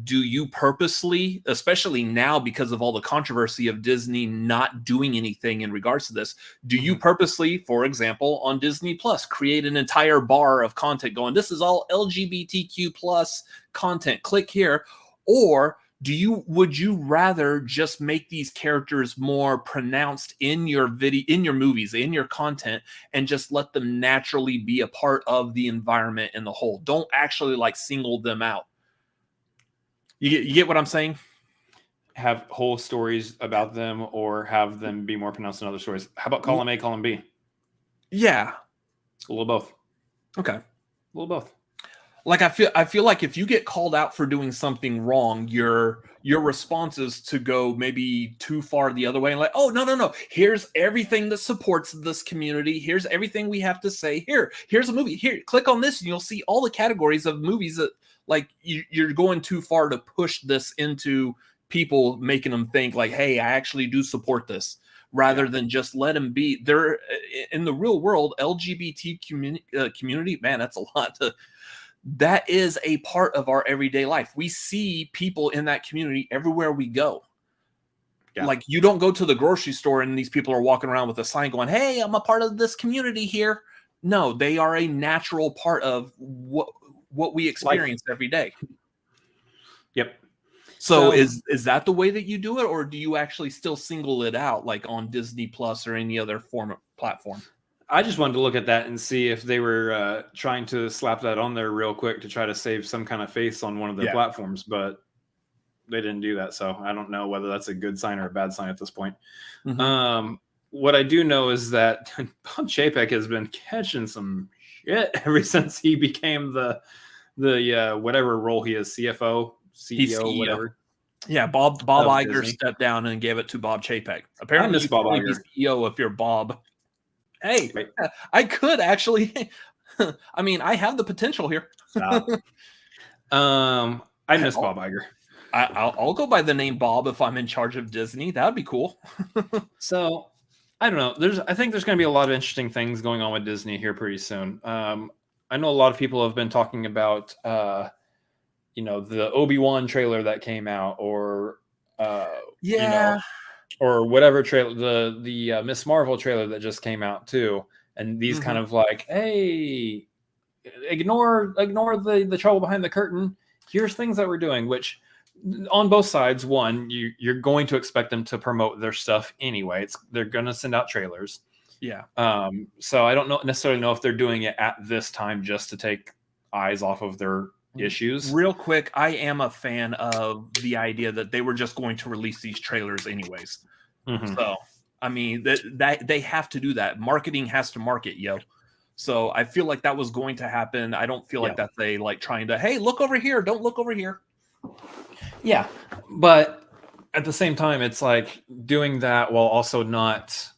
do you purposely, especially now because of all the controversy of Disney not doing anything in regards to this, do you purposely, for example, on Disney Plus, create an entire bar of content going, this is all LGBTQ plus content, click here? Or would you rather just make these characters more pronounced in your movies, in your content, and just let them naturally be a part of the environment in the whole? Don't actually like single them out. You get what I'm saying? Have whole stories about them, or have them be more pronounced in other stories. How about column A, column B? Yeah. A little both. Okay. A little both. Like I feel like if you get called out for doing something wrong, your response is to go maybe too far the other way and like, oh no. Here's everything that supports this community. Here's everything we have to say. Here's a movie. Here, click on this and you'll see all the categories of movies that like you're going too far to push this into people, making them think like, hey, I actually do support this, rather than just let them be. They're in the real world, LGBT community, man, that's a lot that is a part of our everyday life. We see people in that community everywhere we go. Yeah. Like you don't go to the grocery store and these people are walking around with a sign going, hey, I'm a part of this community here. No, they are a natural part of what we experience every day. Yep. So is that the way that you do it, or do you actually still single it out like on Disney Plus or any other form of platform? I just wanted to look at that and see if they were trying to slap that on there real quick to try to save some kind of face on one of their platforms, but they didn't do that. So I don't know whether that's a good sign or a bad sign at this point. Mm-hmm. What I do know is that Bob Chapek has been catching some shit ever since he became the whatever role he is, CFO, CEO, whatever. Yeah, Bob Iger stepped down and gave it to Bob Chapek. Apparently, you can be CEO if you're Bob. Hey, right. I could actually. I mean, I have the potential here. I miss Bob Iger. I'll go by the name Bob if I'm in charge of Disney. That would be cool. So, I don't know. I think there's going to be a lot of interesting things going on with Disney here pretty soon. I know a lot of people have been talking about, the Obi-Wan trailer that came out, or or whatever trailer, the Miss Marvel trailer that just came out too. And these kind of like, hey, ignore the trouble behind the curtain. Here's things that we're doing, which on both sides, one, you're going to expect them to promote their stuff anyway. They're going to send out trailers. Yeah. So I don't necessarily know if they're doing it at this time just to take eyes off of their issues. Real quick, I am a fan of the idea that they were just going to release these trailers anyways. Mm-hmm. So, I mean, that they have to do that. Marketing has to market, yo. So I feel like that was going to happen. I don't feel like that's trying to, hey, look over here. Don't look over here. Yeah. But at the same time, it's like doing that while also not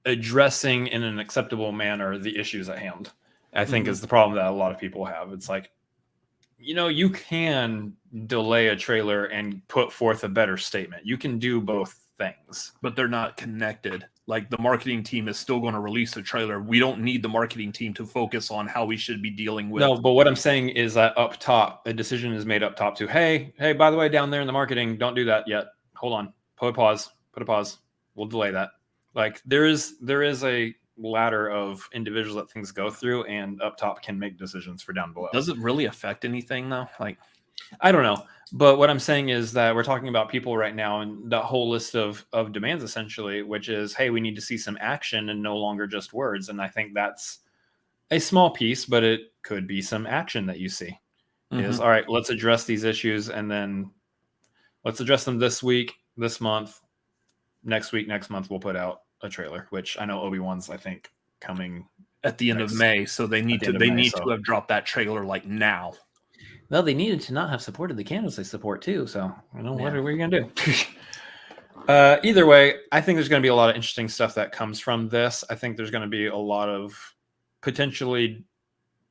addressing in an acceptable manner the issues at hand, I think is the problem that a lot of people have. It's like, you can delay a trailer and put forth a better statement. You can do both things, but they're not connected. Like the marketing team is still going to release a trailer. We don't need the marketing team to focus on how we should be dealing with. No, but what I'm saying is that up top, a decision is made up top to, hey, by the way, down there in the marketing, don't do that yet. Hold on. Put a pause. We'll delay that. Like there is a ladder of individuals that things go through, and up top can make decisions for down below. Does it really affect anything though? Like, I don't know. But what I'm saying is that we're talking about people right now and the whole list of demands essentially, which is, hey, we need to see some action and no longer just words. And I think that's a small piece, but it could be some action that you see. Is, all right, let's address these issues, and then let's address them this week, this month, next month we'll put out a trailer, which I know Obi-Wan's, I think, coming at the end of May. So they need to have dropped that trailer like now. Well, they needed to not have supported the candles they support too. So what are we going to do? Either way, I think there's going to be a lot of interesting stuff that comes from this. I think there's going to be a lot of potentially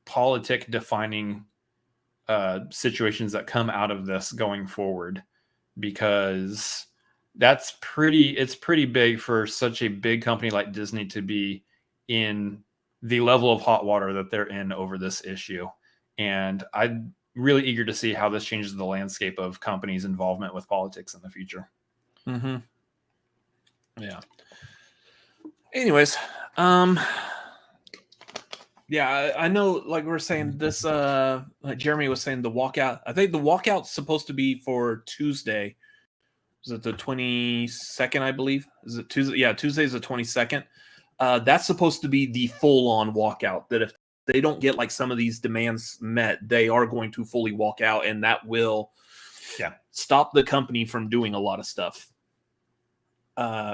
politic defining situations that come out of this going forward, because it's pretty big for such a big company like Disney to be in the level of hot water that they're in over this issue. And I'm really eager to see how this changes the landscape of companies' involvement with politics in the future. Mm-hmm. Yeah. Anyways, Yeah, I know. Like we were saying, this. Like Jeremy was saying, the walkout. I think the walkout's supposed to be for Tuesday. Is it the 22nd? I believe. Is it Tuesday? Yeah, Tuesday's the 22nd. That's supposed to be the full-on walkout. That if they don't get like some of these demands met, they are going to fully walk out, and that will, stop the company from doing a lot of stuff.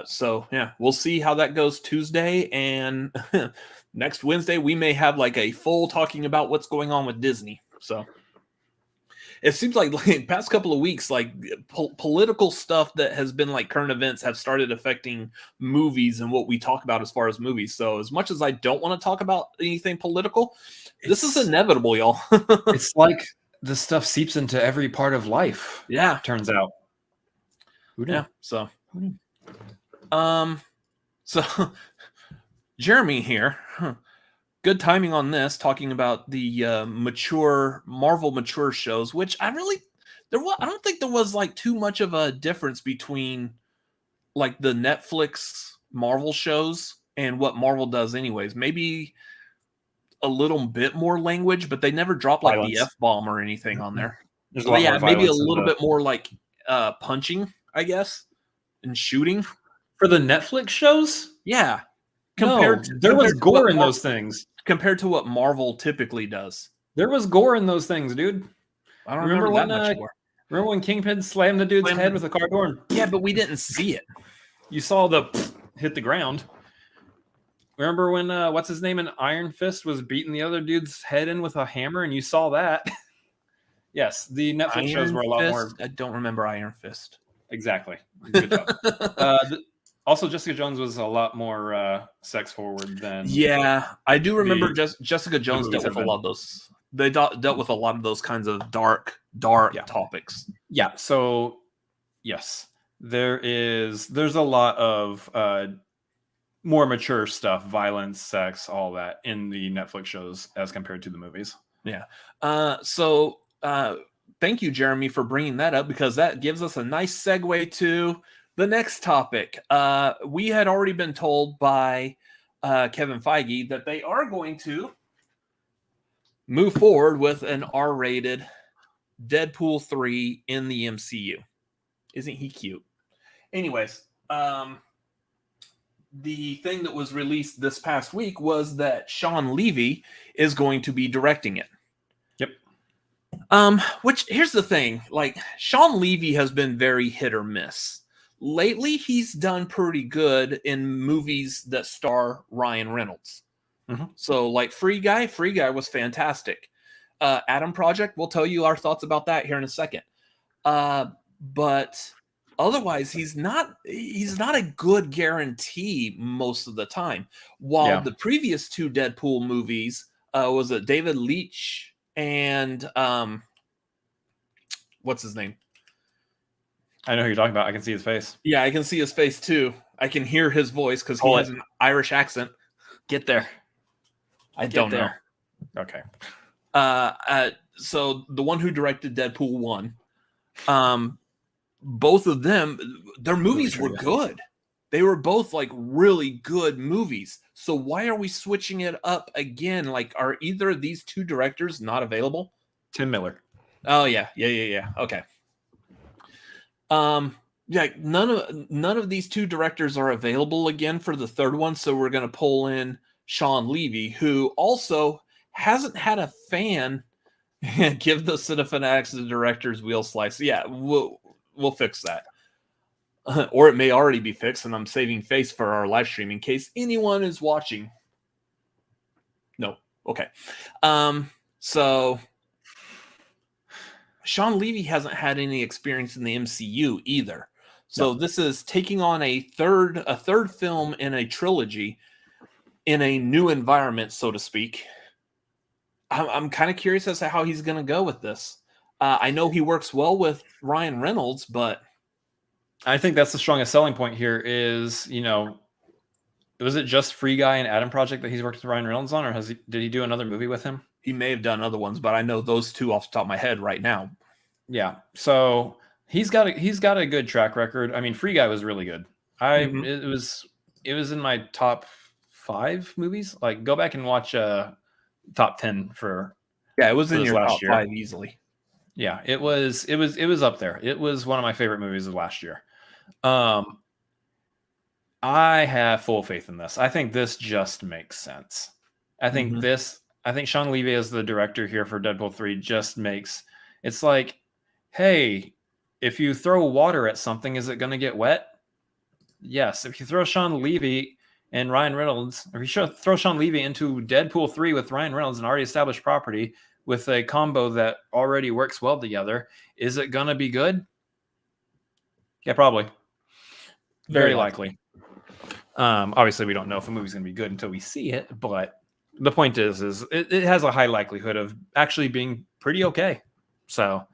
So yeah, we'll see how that goes Tuesday, and next Wednesday we may have like a full talking about what's going on with Disney. So it seems like past couple of weeks, like political stuff that has been like current events have started affecting movies and what we talk about as far as movies. So as much as I don't want to talk about anything political, this is inevitable, y'all. It's like this stuff seeps into every part of life. Yeah, turns out. Who knew? Yeah. So, so Jeremy here. Good timing on this, talking about the Marvel mature shows, which I don't think there was like too much of a difference between like the Netflix Marvel shows and what Marvel does anyways. Maybe a little bit more language, but they never drop like the F-bomb or anything on there. There's a lot more maybe a violence little bit more like punching, I guess, and shooting. For the Netflix shows? Yeah. There was gore in those things. Compared to what Marvel typically does. There was gore in those things, dude. I don't remember that much more. Remember when Kingpin slammed the dude's head with a car door? Yeah, but we didn't see it. You saw the hit the ground. Remember when what's his name in Iron Fist was beating the other dude's head in with a hammer, and you saw that? Yes, the Netflix shows were a lot more. I don't remember Iron Fist. Exactly. Good job. Also, Jessica Jones was a lot more sex forward than. Yeah, I do remember. Jessica Jones dealt with a lot of those. They dealt with a lot of those kinds of dark topics. Yeah. So, yes, there's a lot of more mature stuff, violence, sex, all that in the Netflix shows as compared to the movies. Yeah. So thank you, Jeremy, for bringing that up, because that gives us a nice segue to the next topic. We had already been told by Kevin Feige that they are going to move forward with an R-rated Deadpool 3 in the MCU. Isn't he cute? Anyways, the thing that was released this past week was that Sean Levy is going to be directing it. Yep. Which, here's the thing, like, Sean Levy has been very hit or miss. Lately, he's done pretty good in movies that star Ryan Reynolds. Mm-hmm. So, like Free Guy was fantastic. Adam Project, we'll tell you our thoughts about that here in a second. But otherwise, he's not a good guarantee most of the time. While the previous two Deadpool movies was it David Leitch and what's his name? I know who you're talking about. I can see his face. Yeah, I can see his face too. I can hear his voice because he has an Irish accent. Get there. I don't know. Okay. So the one who directed Deadpool 1, both of them, their movies were good. They were both like really good movies. So why are we switching it up again? Like, are either of these two directors not available? Tim Miller. Oh yeah. Okay. Yeah, none of these two directors are available again for the third one, so we're going to pull in Sean Levy, who also hasn't had a fan give the Cinefanatics the director's wheel slice. Yeah, we'll fix that. Or it may already be fixed, and I'm saving face for our live stream in case anyone is watching. No. Okay. So Sean Levy hasn't had any experience in the MCU either. So this is taking on a third film in a trilogy in a new environment, so to speak. I'm kind of curious as to how he's going to go with this. I know he works well with Ryan Reynolds, but I think that's the strongest selling point here is, was it just Free Guy and Adam Project that he's worked with Ryan Reynolds on, or did he do another movie with him? He may have done other ones, but I know those two off the top of my head right now. Yeah. So he's got a good track record. I mean, Free Guy was really good. It was in my top 5 movies. Like, go back and watch top 10 for Yeah, it was in this your last top year. 5 easily. Yeah, it was up there. It was one of my favorite movies of last year. I have full faith in this. I think this just makes sense. I think Sean Levy as the director here for Deadpool 3 just makes it's like, hey, if you throw water at something, is it going to get wet? Yes. If you throw Sean Levy and Ryan Reynolds, or if you throw Sean Levy into Deadpool 3 with Ryan Reynolds, an already established property with a combo that already works well together, is it going to be good? Yeah, probably. Very likely. Obviously, we don't know if a movie's going to be good until we see it, but the point is it has a high likelihood of actually being pretty okay. So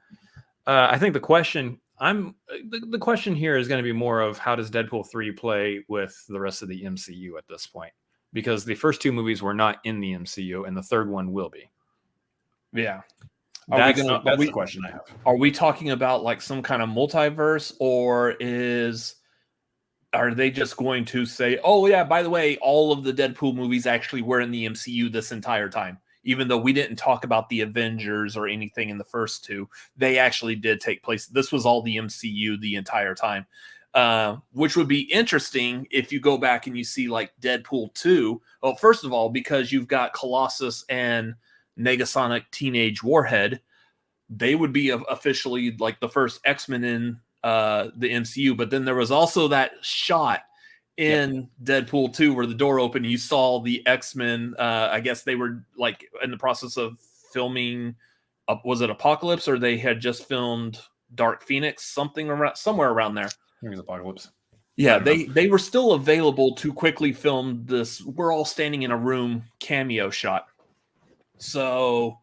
I think the question here is going to be more of how does Deadpool 3 play with the rest of the MCU at this point? Because the first 2 movies were not in the MCU, and the third one will be. Yeah. That's the question I have. Are we talking about like some kind of multiverse, or are they just going to say, oh yeah, by the way, all of the Deadpool movies actually were in the MCU this entire time? Even though we didn't talk about the Avengers or anything in the first 2, they actually did take place. This was all the MCU the entire time, which would be interesting if you go back and you see like Deadpool 2. Well, first of all, because you've got Colossus and Negasonic Teenage Warhead, they would be officially like the first X-Men in the MCU. But then there was also that shot in Deadpool 2 where the door opened, you saw the X-Men. I guess they were like in the process of filming was it Apocalypse, or they had just filmed Dark Phoenix, somewhere around there. I think it was Apocalypse. Yeah, they were still available to quickly film this we're all standing in a room cameo shot. So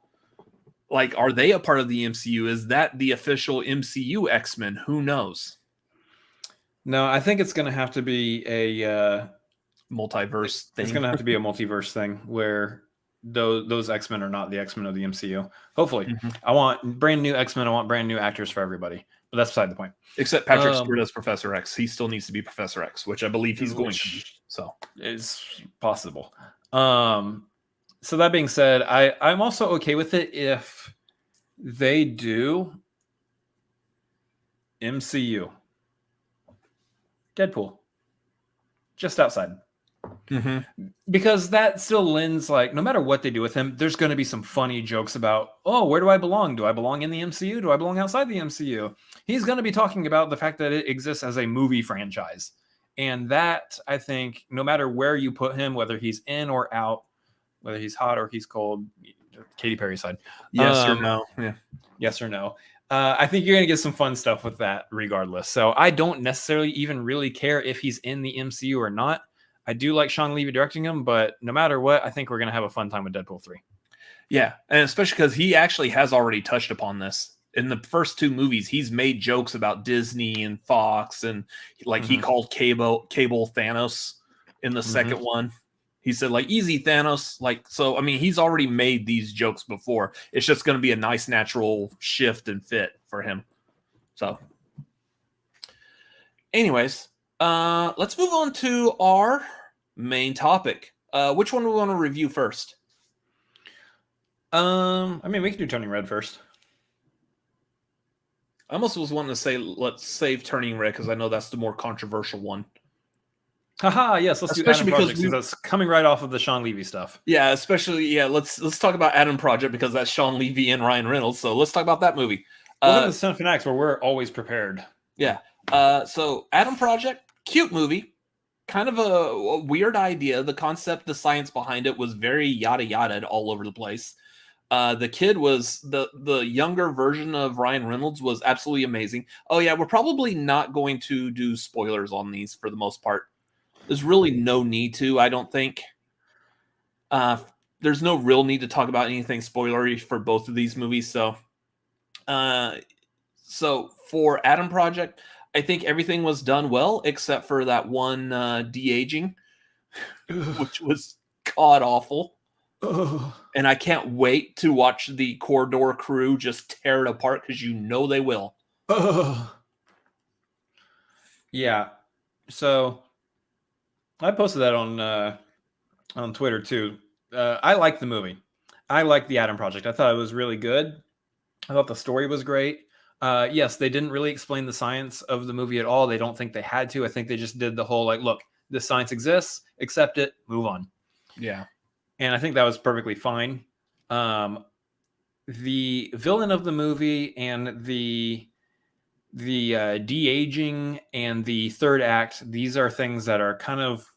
like, are they a part of the MCU? Is that the official MCU X-Men? Who knows? No, I think it's going to have to be a multiverse thing. It's going to have to be a multiverse thing where those X-Men are not the X-Men of the MCU. Hopefully. I want brand new X-Men. I want brand new actors for everybody. But that's beside the point. Except Patrick Stewart as Professor X. He still needs to be Professor X, which I believe he's going to be. So it's possible. So that being said, I'm also okay with it if they do MCU Deadpool just outside. Because that still lends, like, no matter what they do with him, there's going to be some funny jokes about, oh, where do I belong? Do I belong in the MCU? Do I belong outside the MCU? He's going to be talking about the fact that it exists as a movie franchise. And that, I think, no matter where you put him, whether he's in or out, whether he's hot or he's cold, Katy Perry side. Yes or no? Yeah. Yes or no. I think you're going to get some fun stuff with that regardless. So I don't necessarily even really care if he's in the MCU or not. I do like Sean Levy directing him, but no matter what, I think we're going to have a fun time with Deadpool 3. Yeah, and especially because he actually has already touched upon this. In the first 2 movies, he's made jokes about Disney and Fox, and like he called Cable Thanos in the second one. He said, like, easy Thanos. Like, so, I mean, he's already made these jokes before. It's just going to be a nice natural shift and fit for him. So, anyways, let's move on to our main topic. Which one do we want to review first? I mean, we can do Turning Red first. I almost was wanting to say let's save Turning Red because I know that's the more controversial one. Haha, yes, let's do Adam Project because that's coming right off of the Sean Levy stuff. Yeah, especially, let's talk about Adam Project because that's Sean Levy and Ryan Reynolds. So let's talk about that movie. Welcome to the Son of Fanatics where we're always prepared. Yeah. So Adam Project, cute movie. Kind of a weird idea. The concept, the science behind it was very yada yada all over the place. The kid was the younger version of Ryan Reynolds was absolutely amazing. Oh yeah, we're probably not going to do spoilers on these for the most part. There's really no need to, I don't think. There's no real need to talk about anything spoilery for both of these movies. So for Adam Project, I think everything was done well except for that one de-aging, which was god awful. And I can't wait to watch the Corridor crew just tear it apart because you know they will. Yeah. So I posted that on Twitter too. I like the movie. I liked the Adam Project. I thought it was really good. I thought the story was great. Yes, they didn't really explain the science of the movie at all. They don't think they had to. I think they just did the whole like, look, this science exists, accept it, move on. Yeah. And I think that was perfectly fine. The villain of the movie and the de-aging and the third act, these are things that are kind of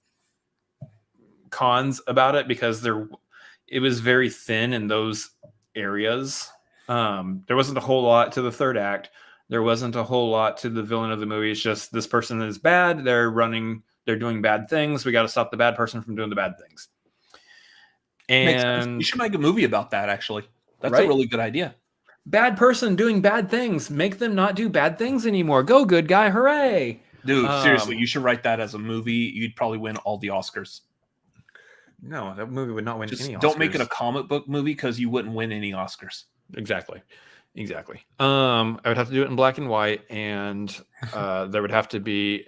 cons about it because it was very thin in those areas. There wasn't a whole lot to the third act. There wasn't a whole lot to the villain of the movie. It's just this person is bad. They're doing bad things. We got to stop the bad person from doing the bad things. And you should make a movie about that, actually. That's right? a really good idea. Bad person doing bad things. Make them not do bad things anymore. Go, good guy. Hooray. Dude, seriously, you should write that as a movie. You'd probably win all the Oscars. No, that movie would not win any Oscars. Don't make it a comic book movie because you wouldn't win any Oscars. Exactly. I would have to do it in black and white, and there would have to be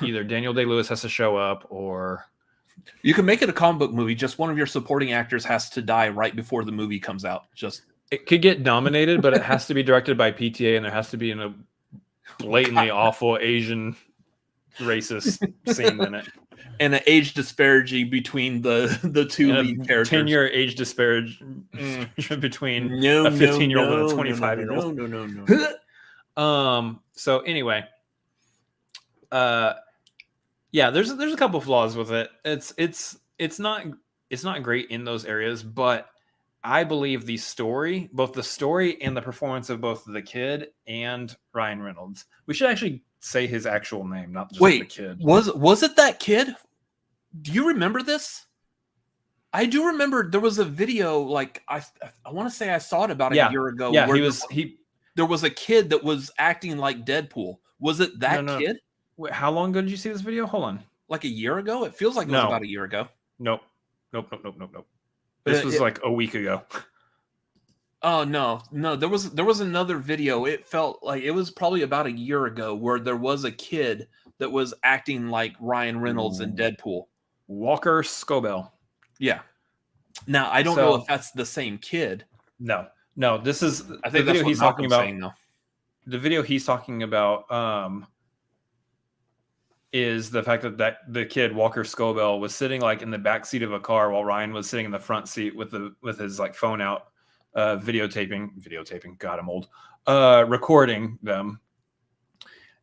either Daniel Day-Lewis has to show up, or you can make it a comic book movie. Just one of your supporting actors has to die right before the movie comes out. It could get nominated, but it has to be directed by PTA, and there has to be a blatantly awful Asian racist scene in it. And an age disparity between the two lead characters. 10-year age disparity between a 15-year-old and a 25-year-old. No. So anyway, yeah, there's a couple flaws with it. It's not great in those areas, but I believe both the story and the performance of both the kid and Ryan Reynolds. We should actually say his actual name, not just the kid. Was it that kid? Do you remember this? I do remember there was a video, like I want to say I saw it about a year ago. Yeah, where there was a kid that was acting like Deadpool. Was it that kid? Wait, how long ago did you see this video? Hold on. Like a year ago? It feels like it was about a year ago. Nope. This was like a week ago. Oh no. There was another video. It felt like it was probably about a year ago where there was a kid that was acting like Ryan Reynolds in Deadpool. Walker Scobell. Yeah. Now I don't know if that's the same kid. No. This is I think the that's video what he's talking about. saying, though. The video he's talking about is the fact that the kid Walker Scobell was sitting like in the back seat of a car while Ryan was sitting in the front seat with his like phone out, videotaping. God, I'm old. Recording them.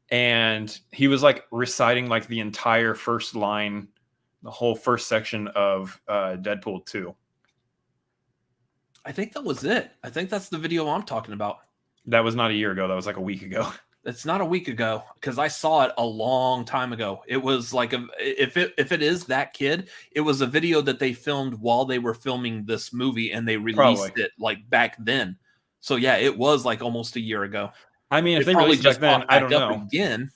And he was like reciting like the entire first line, the whole first section of Deadpool 2. I think that was it. I think that's the video I'm talking about. That was not a year ago. That was like a week ago. It's not a week ago because I saw it a long time ago. It was like if it is that kid, it was a video that they filmed while they were filming this movie and they released it like back then. So yeah, it was like almost a year ago. I mean, if they released back then, I don't know. Again.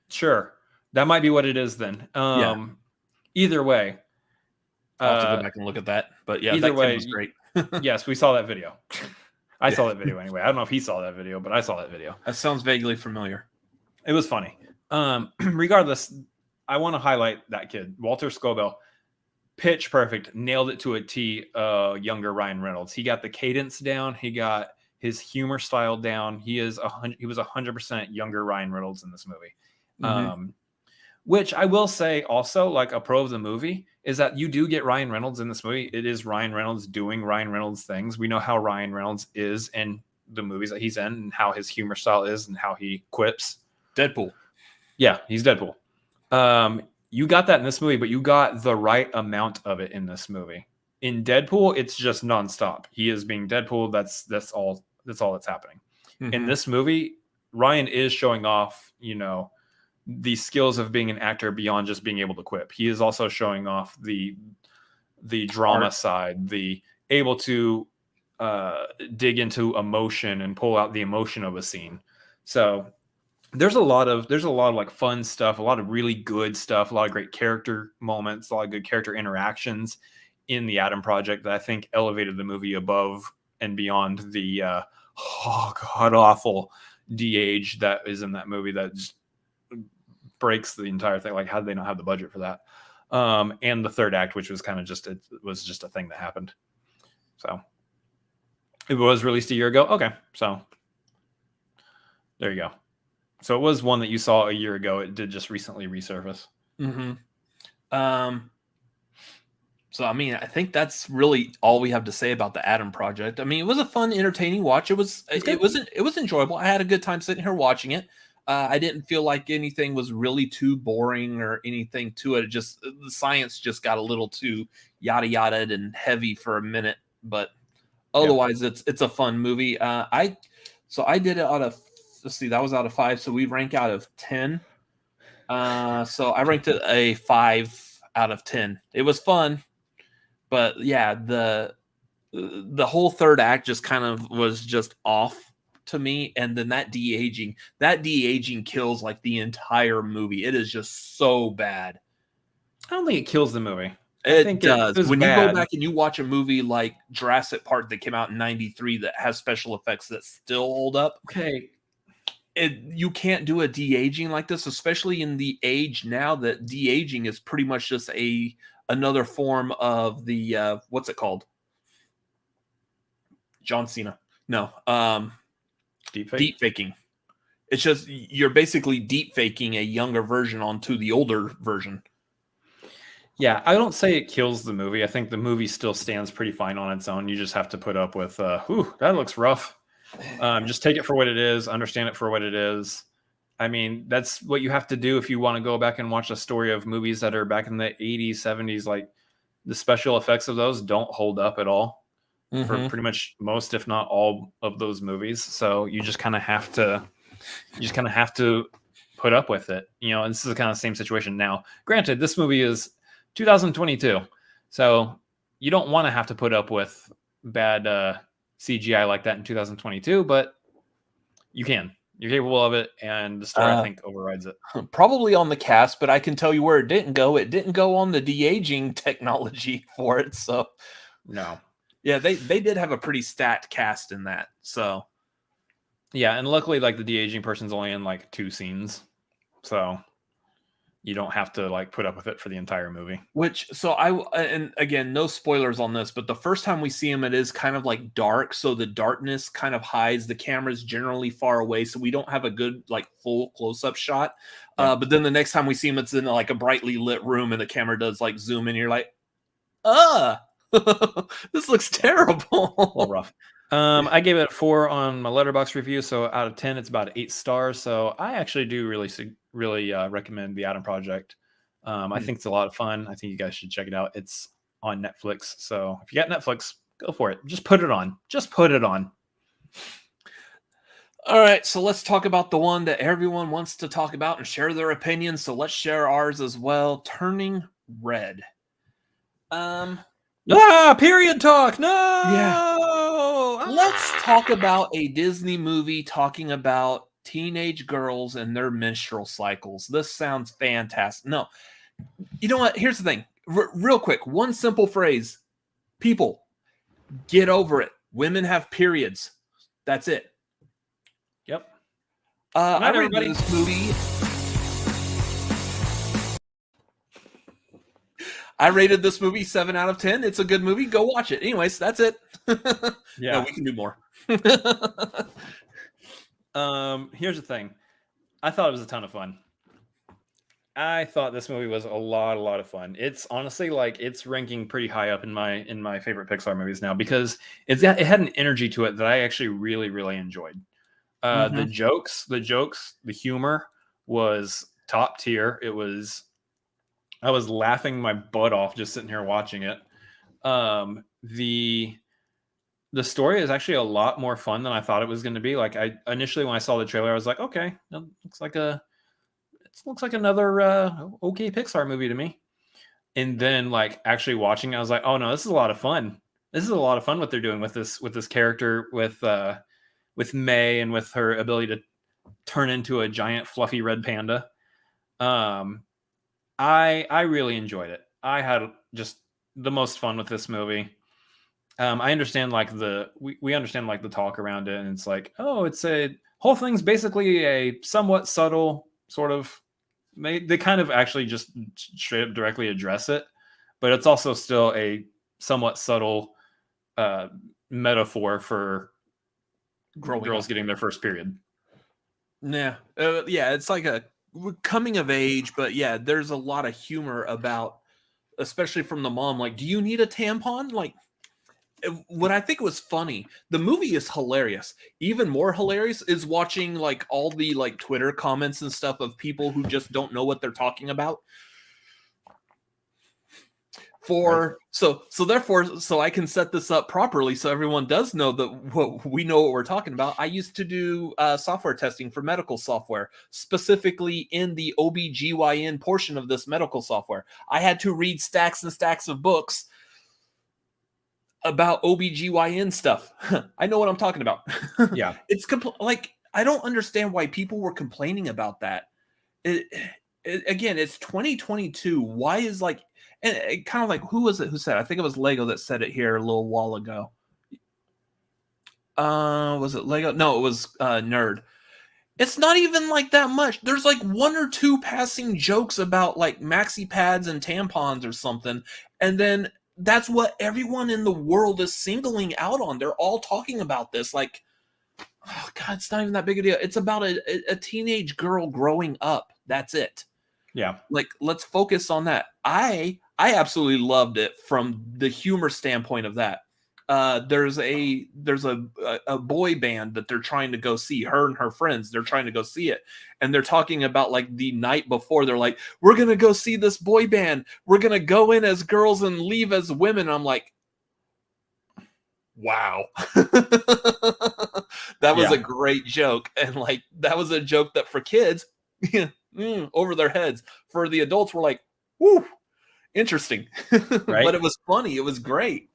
Sure. That might be what it is then. Either way. I'll have to go back and look at that. But yeah, either that way, kid was great. Yes, we saw that video. I saw that video anyway. I don't know if he saw that video, but I saw that video. That sounds vaguely familiar. It was funny. Regardless, I want to highlight that kid, Walter Scobell. Pitch perfect. Nailed it to a T. Younger Ryan Reynolds. He got the cadence down. He got his humor style down. He was 100% younger Ryan Reynolds in this movie. Mm-hmm. Which I will say also, like a pro of the movie, is that you do get Ryan Reynolds in this movie. It is Ryan Reynolds doing Ryan Reynolds things. We know how Ryan Reynolds is in the movies that he's in and how his humor style is and how he quips. Deadpool. Yeah, he's Deadpool. You got that in this movie, but you got the right amount of it in this movie. In Deadpool, it's just nonstop. He is being Deadpool. That's all that's happening. Mm-hmm. In this movie, Ryan is showing off, the skills of being an actor beyond just being able to quip. He is also showing off the drama side, the able to dig into emotion and pull out the emotion of a scene. So there's a lot of like fun stuff, a lot of really good stuff, a lot of great character moments, a lot of good character interactions in the Adam Project that I think elevated the movie above and beyond the god awful de-age that is in that movie that just breaks the entire thing. Like, how did they not have the budget for that? And the third act, which was kind of just a thing that happened. So it was released a year ago. Okay, so there you go. So it was one that you saw a year ago. It did just recently resurface. Mm-hmm. So, I mean, I think that's really all we have to say about the Adam Project. I mean, it was a fun, entertaining watch. It was enjoyable. I had a good time sitting here watching it. I didn't feel like anything was really too boring or anything to it. It just, the science just got a little too yada yada and heavy for a minute. But otherwise, it's a fun movie. I did it out of, let's see, that was out of 5. So we rank out of 10. So I ranked it a 5 out of 10. It was fun. But yeah, the whole third act just kind of was just off to me, and then that de-aging kills like the entire movie. It is just so bad. I don't think it kills the movie. It does. When bad. You go back and you watch a movie like Jurassic Park that came out in '93 that has special effects that still hold up, okay, you can't do a de-aging like this, especially in the age now that de-aging is pretty much just another form of the what's it called? John Cena. No. Deep faking. It's just you're basically deep faking a younger version onto the older version. Yeah, I don't say it kills the movie. I think the movie still stands pretty fine on its own. You just have to put up with that looks rough. Just take it for what it is, understand it for what it is. I mean, that's what you have to do if you want to go back and watch a story of movies that are back in the 80s, 70s. Like the special effects of those don't hold up at all for pretty much most, if not all, of those movies. So you just kind of have to put up with it, and this is kind of the same situation now. Granted, this movie is 2022, so you don't want to have to put up with bad CGI like that in 2022, but you can. You're capable of it, and the story, I think, overrides it. Probably on the cast, but I can tell you where it didn't go. It didn't go on the de-aging technology for it. So, no. Yeah, they did have a pretty stacked cast in that. So, yeah, and luckily, like the de-aging person's only in like 2 scenes, so you don't have to like put up with it for the entire movie. And again, no spoilers on this, but the first time we see him, it is kind of like dark. So the darkness kind of hides. The camera's generally far away, so we don't have a good like full close-up shot. Yeah. But then the next time we see him, it's in like a brightly lit room, and the camera does like zoom in. And you're like, this looks terrible. A little rough. I gave it a 4 on my Letterboxd review, so out of 10, it's about 8 stars. So I actually do really recommend The Adam Project. I think it's a lot of fun. I think you guys should check it out. It's on Netflix, so if you got Netflix, go for it. Just put it on. All right, so let's talk about the one that everyone wants to talk about and share their opinions. So let's share ours as well. Turning Red. Period talk. No. Yeah. Let's talk about a Disney movie talking about teenage girls and their menstrual cycles. This sounds fantastic. No, you know what? Here's the thing. Real quick, one simple phrase. People, get over it. Women have periods. That's it. Yep. I rated this movie. I rated this movie 7 out of 10. It's a good movie. Go watch it. Anyways, that's it. Yeah. No, we can do more. Here's the thing. I thought it was a ton of fun. I thought this movie was a lot of fun. It's honestly like it's ranking pretty high up in my favorite Pixar movies now because it had an energy to it that I actually really enjoyed. The jokes, the humor was top tier. I was laughing my butt off just sitting here watching it. The story is actually a lot more fun than I thought it was going to be. Like initially when I saw the trailer, I was like, okay, it looks like another okay Pixar movie to me. And then like actually watching, I was like, oh no, this is a lot of fun. This is a lot of fun what they're doing with this character with May and with her ability to turn into a giant fluffy red panda. I really enjoyed it. I had just the most fun with this movie. I understand like we understand like the talk around it, and it's like, oh, it's a whole thing's basically a somewhat subtle sort of. They kind of actually just straight up directly address it, but it's also still a somewhat subtle metaphor for Growing girls up. getting their first period. Yeah. Yeah, it's like a coming of age, but yeah, there's a lot of humor about, especially from the mom, like, do you need a tampon? Like, what I think was funny, the movie is hilarious. Even more hilarious is watching like all the like Twitter comments and stuff of people who just don't know what they're talking about. So therefore, so I can set this up properly so everyone does know that what we know what we're talking about. I used to do software testing for medical software, specifically in the OBGYN portion of this medical software. I had to read stacks and stacks of books about OBGYN stuff. I know what I'm talking about. Yeah. It's like, I don't understand why people were complaining about that. Again, it's 2022. Why is like, and it kind of like, who was it who said it? I think it was Lego that said it here a little while ago. Was it Lego? No, it was Nerd. It's not even like that much. There's like one or two passing jokes about like maxi pads and tampons or something. And then that's what everyone in the world is singling out on. They're all talking about this. Like, oh God, it's not even that big a deal. It's about a teenage girl growing up. That's it. Yeah. Like, let's focus on that. I absolutely loved it from the humor standpoint of that. There's a boy band that they're trying to go see. Her and her friends, they're trying to go see it, and they're talking about like the night before. They're like, "We're gonna go see this boy band. We're gonna go in as girls and leave as women." I'm like, wow. That was a great joke, and like that was a joke that for kids over their heads. For the adults, we're like, whoo, interesting. Right? But it was funny. It was great.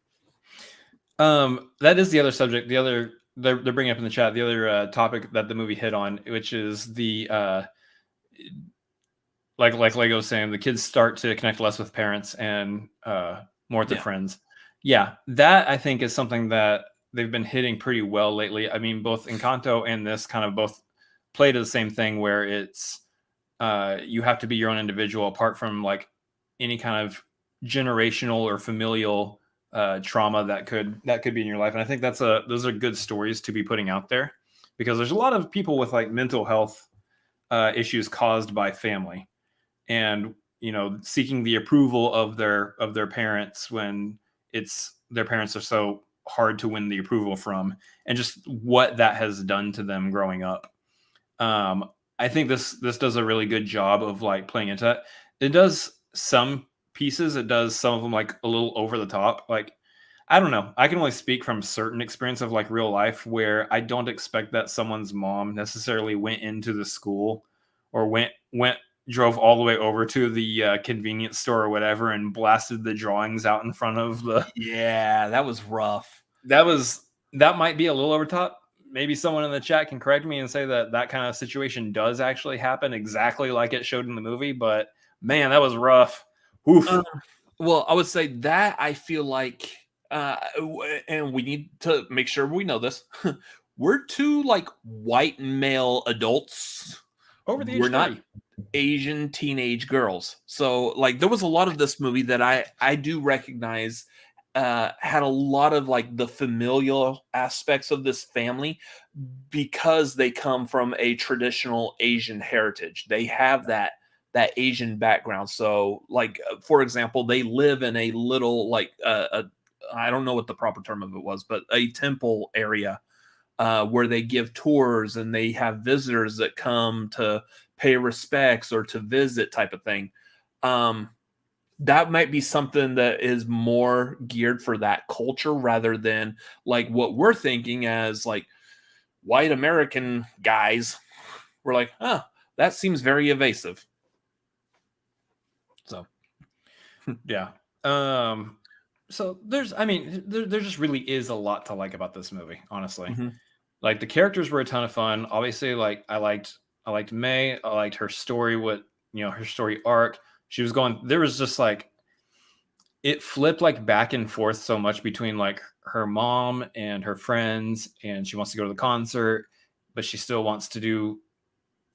That is the other subject. The other they're bringing up in the chat. The other topic that the movie hit on, which is the like Lego was saying, the kids start to connect less with parents and more with their friends. Yeah, that I think is something that they've been hitting pretty well lately. I mean, both Encanto and this kind of both play to the same thing, where it's you have to be your own individual, apart from like any kind of generational or familial trauma that could be in your life. And I think those are good stories to be putting out there, because there's a lot of people with like mental health issues caused by family, and seeking the approval of their parents when their parents are so hard to win the approval from, and just what that has done to them growing up. I think this does a really good job of like playing into that. It does some pieces, it does some of them like a little over the top. Like, I don't know, I can only speak from certain experience of like real life, where I don't expect that someone's mom necessarily went into the school or drove all the way over to the convenience store or whatever and blasted the drawings out in front of the. Yeah, that was rough. That might be a little over top. Maybe someone in the chat can correct me and say that kind of situation does actually happen exactly like it showed in the movie, but man, that was rough. Oof. Well, I would say that I feel like, and we need to make sure we know this. We're two like white male adults. Over the age We're 30. not Asian teenage girls. So like there was a lot of this movie that I do recognize had a lot of like the familial aspects of this family, because they come from a traditional Asian heritage. They have that Asian background. So like, for example, they live in a little like I don't know what the proper term of it was, but a temple area where they give tours and they have visitors that come to pay respects or to visit type of thing. That might be something that is more geared for that culture rather than like what we're thinking as like white American guys. We're like, that seems very evasive. So, yeah. So there just really is a lot to like about this movie, honestly. Mm-hmm. Like the characters were a ton of fun. Obviously, like I liked May. I liked her story, her story arc. There was just like, it flipped like back and forth so much between like her mom and her friends, and she wants to go to the concert, but she still wants to do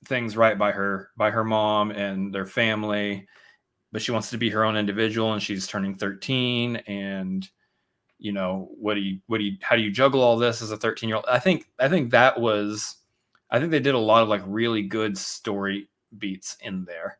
things right by her mom and their family, but she wants to be her own individual, and she's turning 13, and you know, how do you juggle all this as a 13-year-old? I think they did a lot of like really good story beats in there.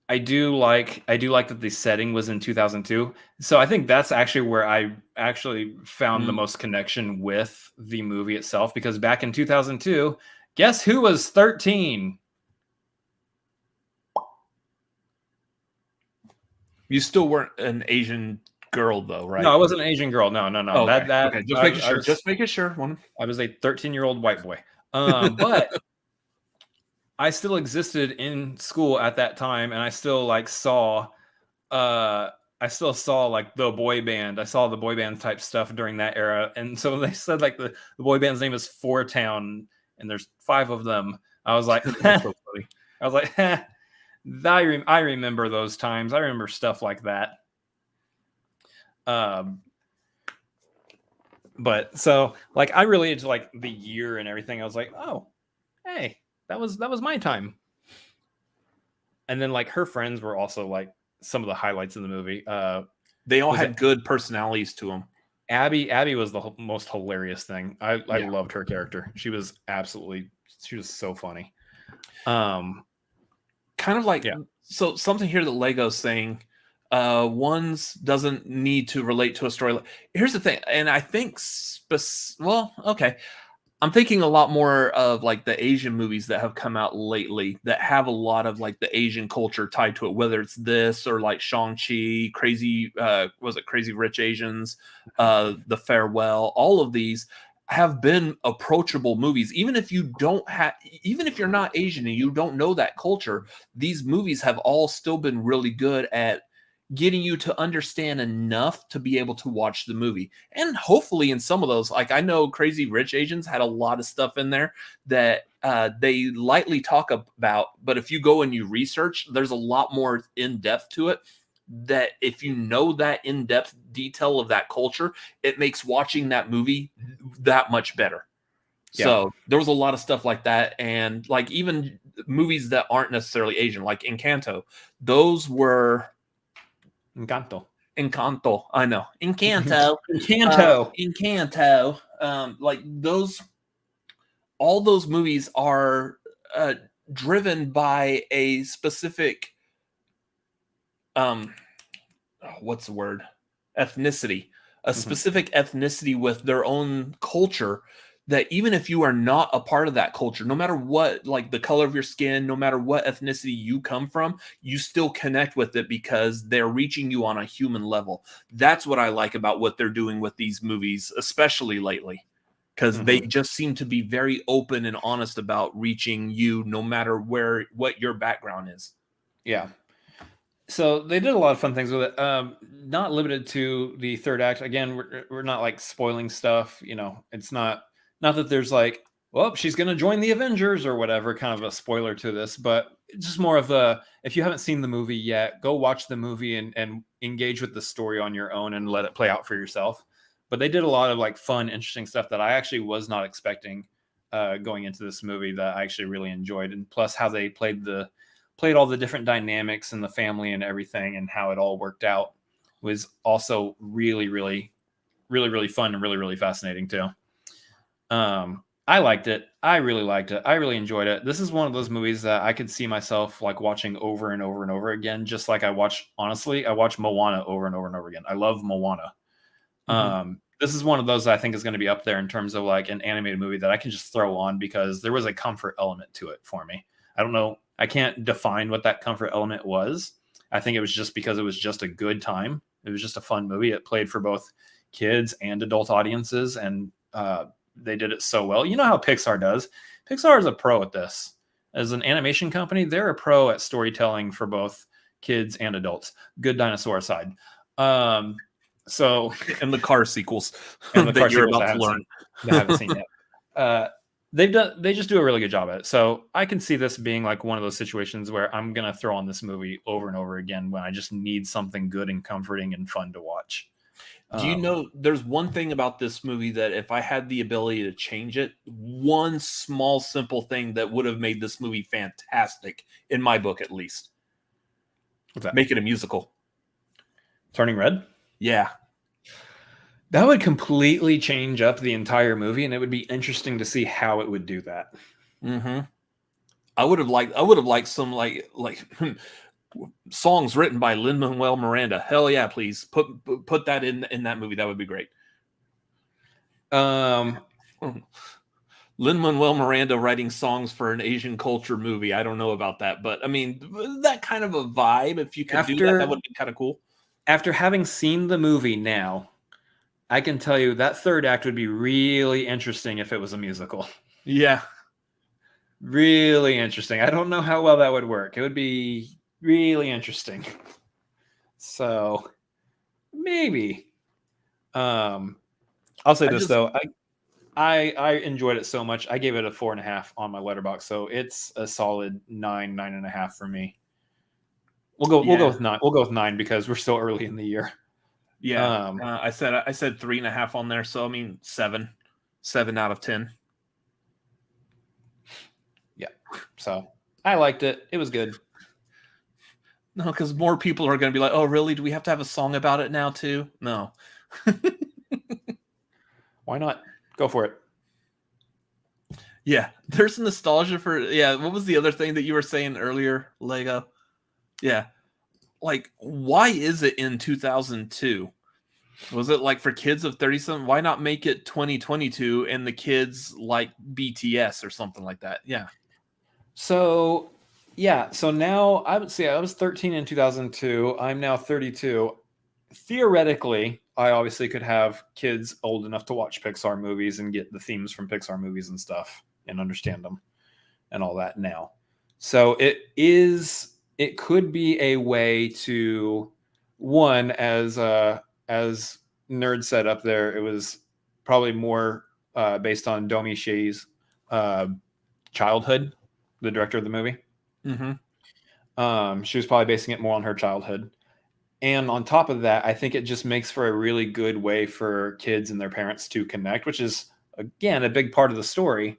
I do like that the setting was in 2002. So I think that's actually where I actually found the most connection with the movie itself, because back in 2002, guess who was 13? You still weren't an Asian girl though, right? No, I wasn't an Asian girl. No. Oh, okay. Just making sure. I was a 13-year-old white boy. But I still existed in school at that time, and I still like saw like the boy band. I saw the boy band type stuff during that era. And so they said like the boy band's name is Four Town and there's 5 of them. I was like, that's so funny. I was like, I remember those times. I remember stuff like that. But so like I really into like the year and everything. I was like, oh, hey, that was my time. And then like her friends were also like some of the highlights in the movie. They all had good personalities to them. Abby was the most hilarious thing. I loved her character. She was so funny. Kind of like, so something here that Lego's saying, ones doesn't need to relate to a story. Here's the thing, and I think, I'm thinking a lot more of like the Asian movies that have come out lately that have a lot of like the Asian culture tied to it, whether it's this or like Shang-Chi, Crazy Rich Asians, The Farewell. All of these have been approachable movies. Even if you're not Asian and you don't know that culture, these movies have all still been really good at getting you to understand enough to be able to watch the movie. And hopefully in some of those, like I know Crazy Rich Asians had a lot of stuff in there that they lightly talk about, but if you go and you research, there's a lot more in depth to it, that if you know that in-depth detail of that culture, it makes watching that movie that much better. Yeah. So there was a lot of stuff like that. And like even movies that aren't necessarily Asian, like Encanto, those were Encanto. I know. Encanto. Like those, all those movies are driven by a specific, what's the word? Ethnicity. A specific ethnicity with their own culture, that even if you are not a part of that culture, no matter what, like the color of your skin, no matter what ethnicity you come from, you still connect with it because they're reaching you on a human level. That's what I like about what they're doing with these movies, especially lately, because they just seem to be very open and honest about reaching you no matter what your background is. Yeah. So they did a lot of fun things with it. Not limited to the third act. Again, we're not like spoiling stuff. You know, it's not that there's like, well, she's going to join the Avengers or whatever, kind of a spoiler to this, but it's just more of if you haven't seen the movie yet, go watch the movie and engage with the story on your own and let it play out for yourself. But they did a lot of like fun, interesting stuff that I actually was not expecting going into this movie, that I actually really enjoyed. And plus how they played all the different dynamics in the family and everything and how it all worked out was also really, really, really, really fun and really, really fascinating too. I liked it. I really liked it. I really enjoyed it. This is one of those movies that I could see myself like watching over and over and over again. Just like I watch Moana over and over and over again. I love Moana. This is one of those that I think is going to be up there in terms of like an animated movie that I can just throw on because there was a comfort element to it for me. I don't know. I can't define what that comfort element was. I think it was just because it was just a good time. It was just a fun movie. It played for both kids and adult audiences, and they did it so well. You know how Pixar does. Pixar is a pro at this. As an animation company, they're a pro at storytelling for both kids and adults. Good Dinosaur aside. So and the Car sequels and the that car you're sequels about to learn. I haven't seen yet. They just do a really good job at it. So I can see this being like one of those situations where I'm going to throw on this movie over and over again when I just need something good and comforting and fun to watch. Do you know, there's one thing about this movie that if I had the ability to change it, one small, simple thing that would have made this movie fantastic, in my book at least. What's that? Make it a musical. Turning Red? Yeah. That would completely change up the entire movie, and it would be interesting to see how it would do that. Mm-hmm. I would have liked some like songs written by Lin-Manuel Miranda. Hell yeah, please put that in that movie. That would be great. Lin-Manuel Miranda writing songs for an Asian culture movie. I don't know about that, but I mean that kind of a vibe. If you could do that would be kind of cool. After having seen the movie now, I can tell you that third act would be really interesting if it was a musical. Yeah. Really interesting. I don't know how well that would work. It would be really interesting. So maybe. I'll say this though. I enjoyed it so much. I gave it a 4.5 on my Letterboxd, so it's a solid 9.5 for me. We'll go with 9. We'll go with 9 because we're still early in the year. Yeah. I said 3.5 on there, so I mean 7 out of 10. Yeah. So I liked it. It was good. No, because more people are going to be like, "Oh, really? Do we have to have a song about it now too?" No. Why not? Go for it. Yeah, there's nostalgia for. Yeah, what was the other thing that you were saying earlier, Lego? Yeah, like why is it in 2002? Was it like for kids of 30-something? Why not make it 2022 and the kids like BTS or something like that? Yeah. So now I would say I was 13 in 2002. I'm now 32. Theoretically, I obviously could have kids old enough to watch Pixar movies and get the themes from Pixar movies and stuff and understand them and all that now. So it could be a way to, one, as Nerd said up there, it was probably more based on Domi Shea's childhood, the director of the movie. Mm-hmm. She was probably basing it more on her childhood. And on top of that, I think it just makes for a really good way for kids and their parents to connect, which is, again, a big part of the story.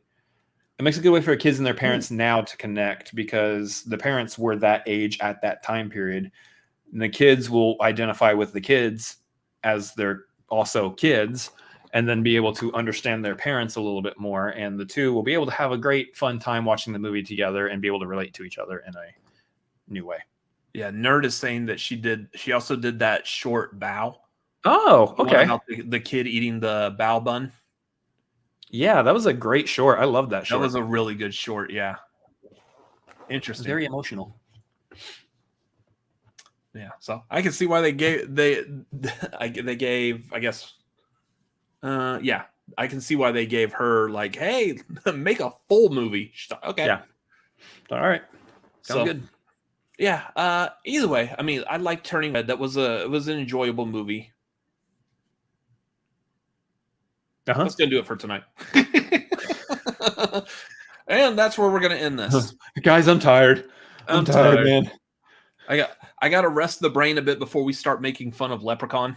It makes a good way for kids and their parents now to connect because the parents were that age at that time period. And the kids will identify with the kids as they're also kids and then be able to understand their parents a little bit more. And the two will be able to have a great fun time watching the movie together and be able to relate to each other in a new way. Yeah, Nerd is saying that she also did that short Bao. Oh, okay. About the kid eating the Bao bun. Yeah, that was a great short. I love that short. That was a really good short. Yeah, interesting. Very emotional. Yeah, so I can see why they gave. I guess. Yeah, I can see why they gave her like, hey, make a full movie. She's like, okay. Yeah. All right. Sounds good. Yeah. Either way, I mean, I like Turning Red. It was an enjoyable movie. That's gonna do it for tonight. And that's where we're gonna end this. Guys, I'm tired. I'm tired, man. I gotta rest the brain a bit before we start making fun of Leprechaun.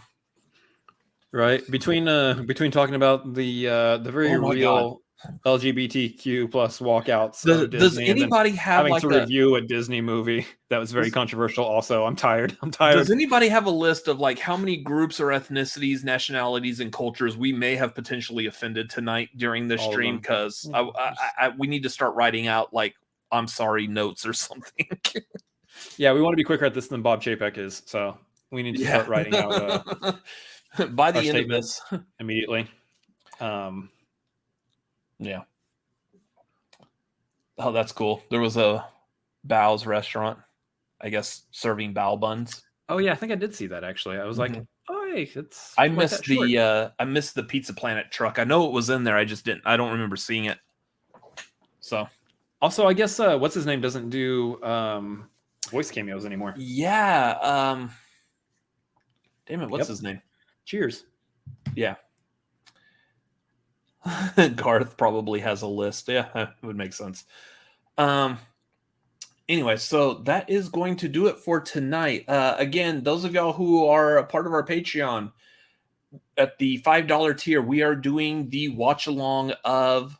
Right. Between talking about the very real LGBTQ plus walkouts. Does anybody have having to review a Disney movie that was very controversial? Also, I'm tired. Does anybody have a list of like how many groups or ethnicities, nationalities, and cultures we may have potentially offended tonight during this stream? Because we need to start writing out like I'm sorry notes or something. Yeah, we want to be quicker at this than Bob Chapek is, so we need to start writing out by the end of this immediately. Yeah. Oh, that's cool. There was a Bao's restaurant, I guess, serving bao buns. Oh yeah, I think I did see that actually. I was like, oh, hey, it's. I missed the Pizza Planet truck. I know it was in there. I don't remember seeing it. So, also, I guess what's his name doesn't do voice cameos anymore. Yeah. Damn it, what's his name? Cheers. Yeah. Garth probably has a list. Yeah, it would make sense. Anyway, so that is going to do it for tonight. Again, those of y'all who are a part of our Patreon, at the $5 tier, we are doing the watch along of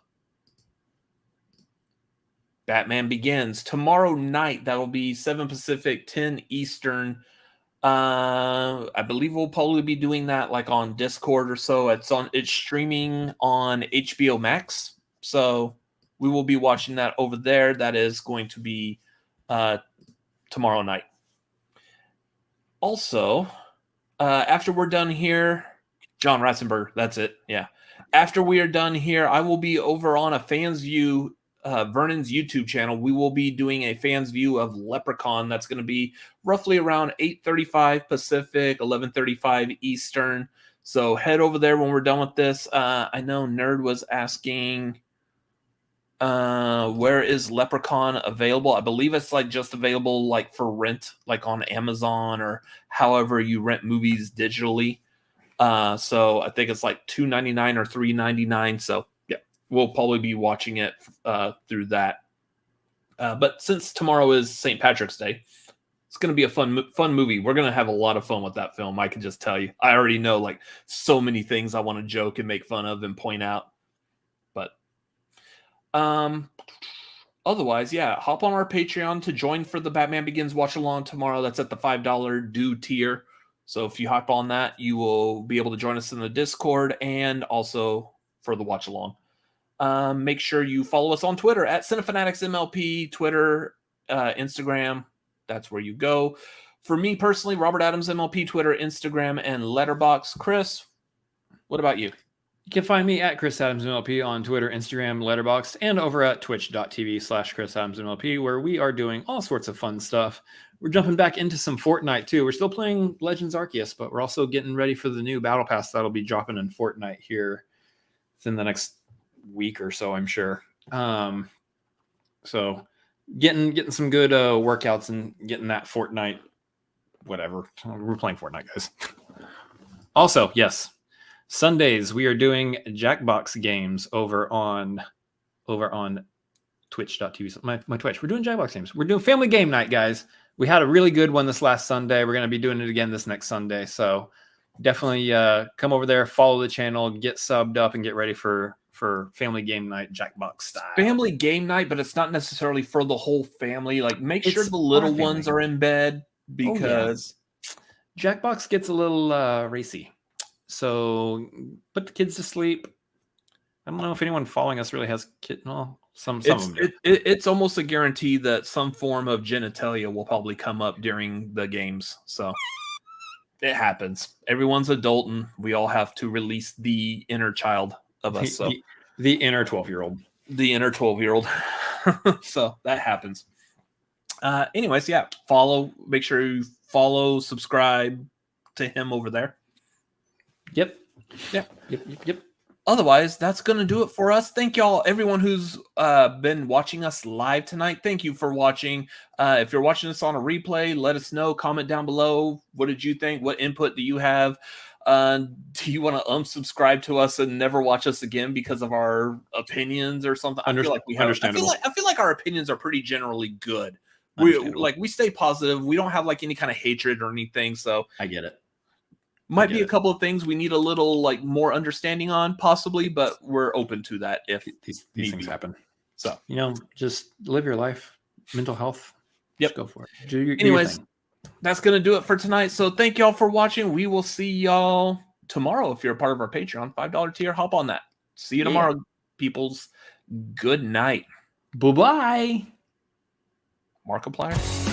Batman Begins tomorrow night. That will be 7 Pacific, 10 Eastern. I believe we'll probably be doing that like on Discord or so. It's streaming on HBO Max, so we will be watching that over there. That is going to be tomorrow night. Also, after we're done here, John Ratzenberg, that's it. Yeah. After we are done here, I will be over on a Fans View, Vernon's YouTube channel. We will be doing a Fans View of Leprechaun. That's going to be roughly around 8:35 Pacific, 11:35 Eastern. So head over there when we're done with this. I know Nerd was asking, where is Leprechaun available? I believe it's like just available like for rent, like on Amazon or however you rent movies digitally. So I think it's like $2.99 or $3.99. So yeah, we'll probably be watching it through that. But since tomorrow is St. Patrick's Day, it's going to be a fun movie. We're going to have a lot of fun with that film. I can just tell you. I already know like so many things I want to joke and make fun of and point out. But otherwise, yeah, hop on our Patreon to join for the Batman Begins watch along tomorrow. That's at the $5 due tier. So if you hop on that, you will be able to join us in the Discord and also for the watch along. Make sure you follow us on Twitter at CineFanaticsMLP, Twitter, Instagram. That's where you go. For me personally, Robert Adams MLP, Twitter, Instagram, and Letterboxd. Chris, what about you? You can find me at Chris Adams MLP on Twitter, Instagram, Letterboxd, and over at twitch.tv/Chris Adams MLP, where we are doing all sorts of fun stuff. We're jumping back into some Fortnite too. We're still playing Legends Arceus, but we're also getting ready for the new Battle Pass that'll be dropping in Fortnite here within the next week or so, I'm sure. So getting some good workouts and getting that Fortnite, whatever. We're playing Fortnite, guys. Also, yes, Sundays we are doing Jackbox games over on twitch.tv. My Twitch. We're doing Jackbox games. We're doing family game night, guys. We had a really good one this last Sunday. We're going to be doing it again this next Sunday. So definitely come over there, follow the channel, get subbed up, and get ready for family game night, Jackbox style. Family game night, but it's not necessarily for the whole family. Like, make sure the little ones are in bed because Jackbox gets a little racy. So put the kids to sleep. I don't know if anyone following us really has kids. Well, some of them do. It's almost a guarantee that some form of genitalia will probably come up during the games. So it happens. Everyone's adult, and we all have to release the inner child of us. So the inner 12-year-old. The inner 12-year-old. So that happens. Anyways, yeah, make sure you follow, subscribe to him over there. Yep. Otherwise, that's going to do it for us. Thank y'all, everyone who's been watching us live tonight. Thank you for watching. If you're watching this on a replay, let us know. Comment down below. What did you think? What input do you have? Do you want to unsubscribe to us and never watch us again because of our opinions or something? I feel like we have. Understandable. I feel like our opinions are pretty generally good. We stay positive. We don't have like any kind of hatred or anything. So I get it. Might be a couple of things we need a little like more understanding on, possibly, but we're open to that if these things happen. So just live your life, mental health. Yep, just go for it. Anyways, that's gonna do it for tonight. So thank y'all for watching. We will see y'all tomorrow if you're a part of our Patreon $5 tier. Hop on that. See you tomorrow, peoples. Good night. Bye-bye. Markiplier.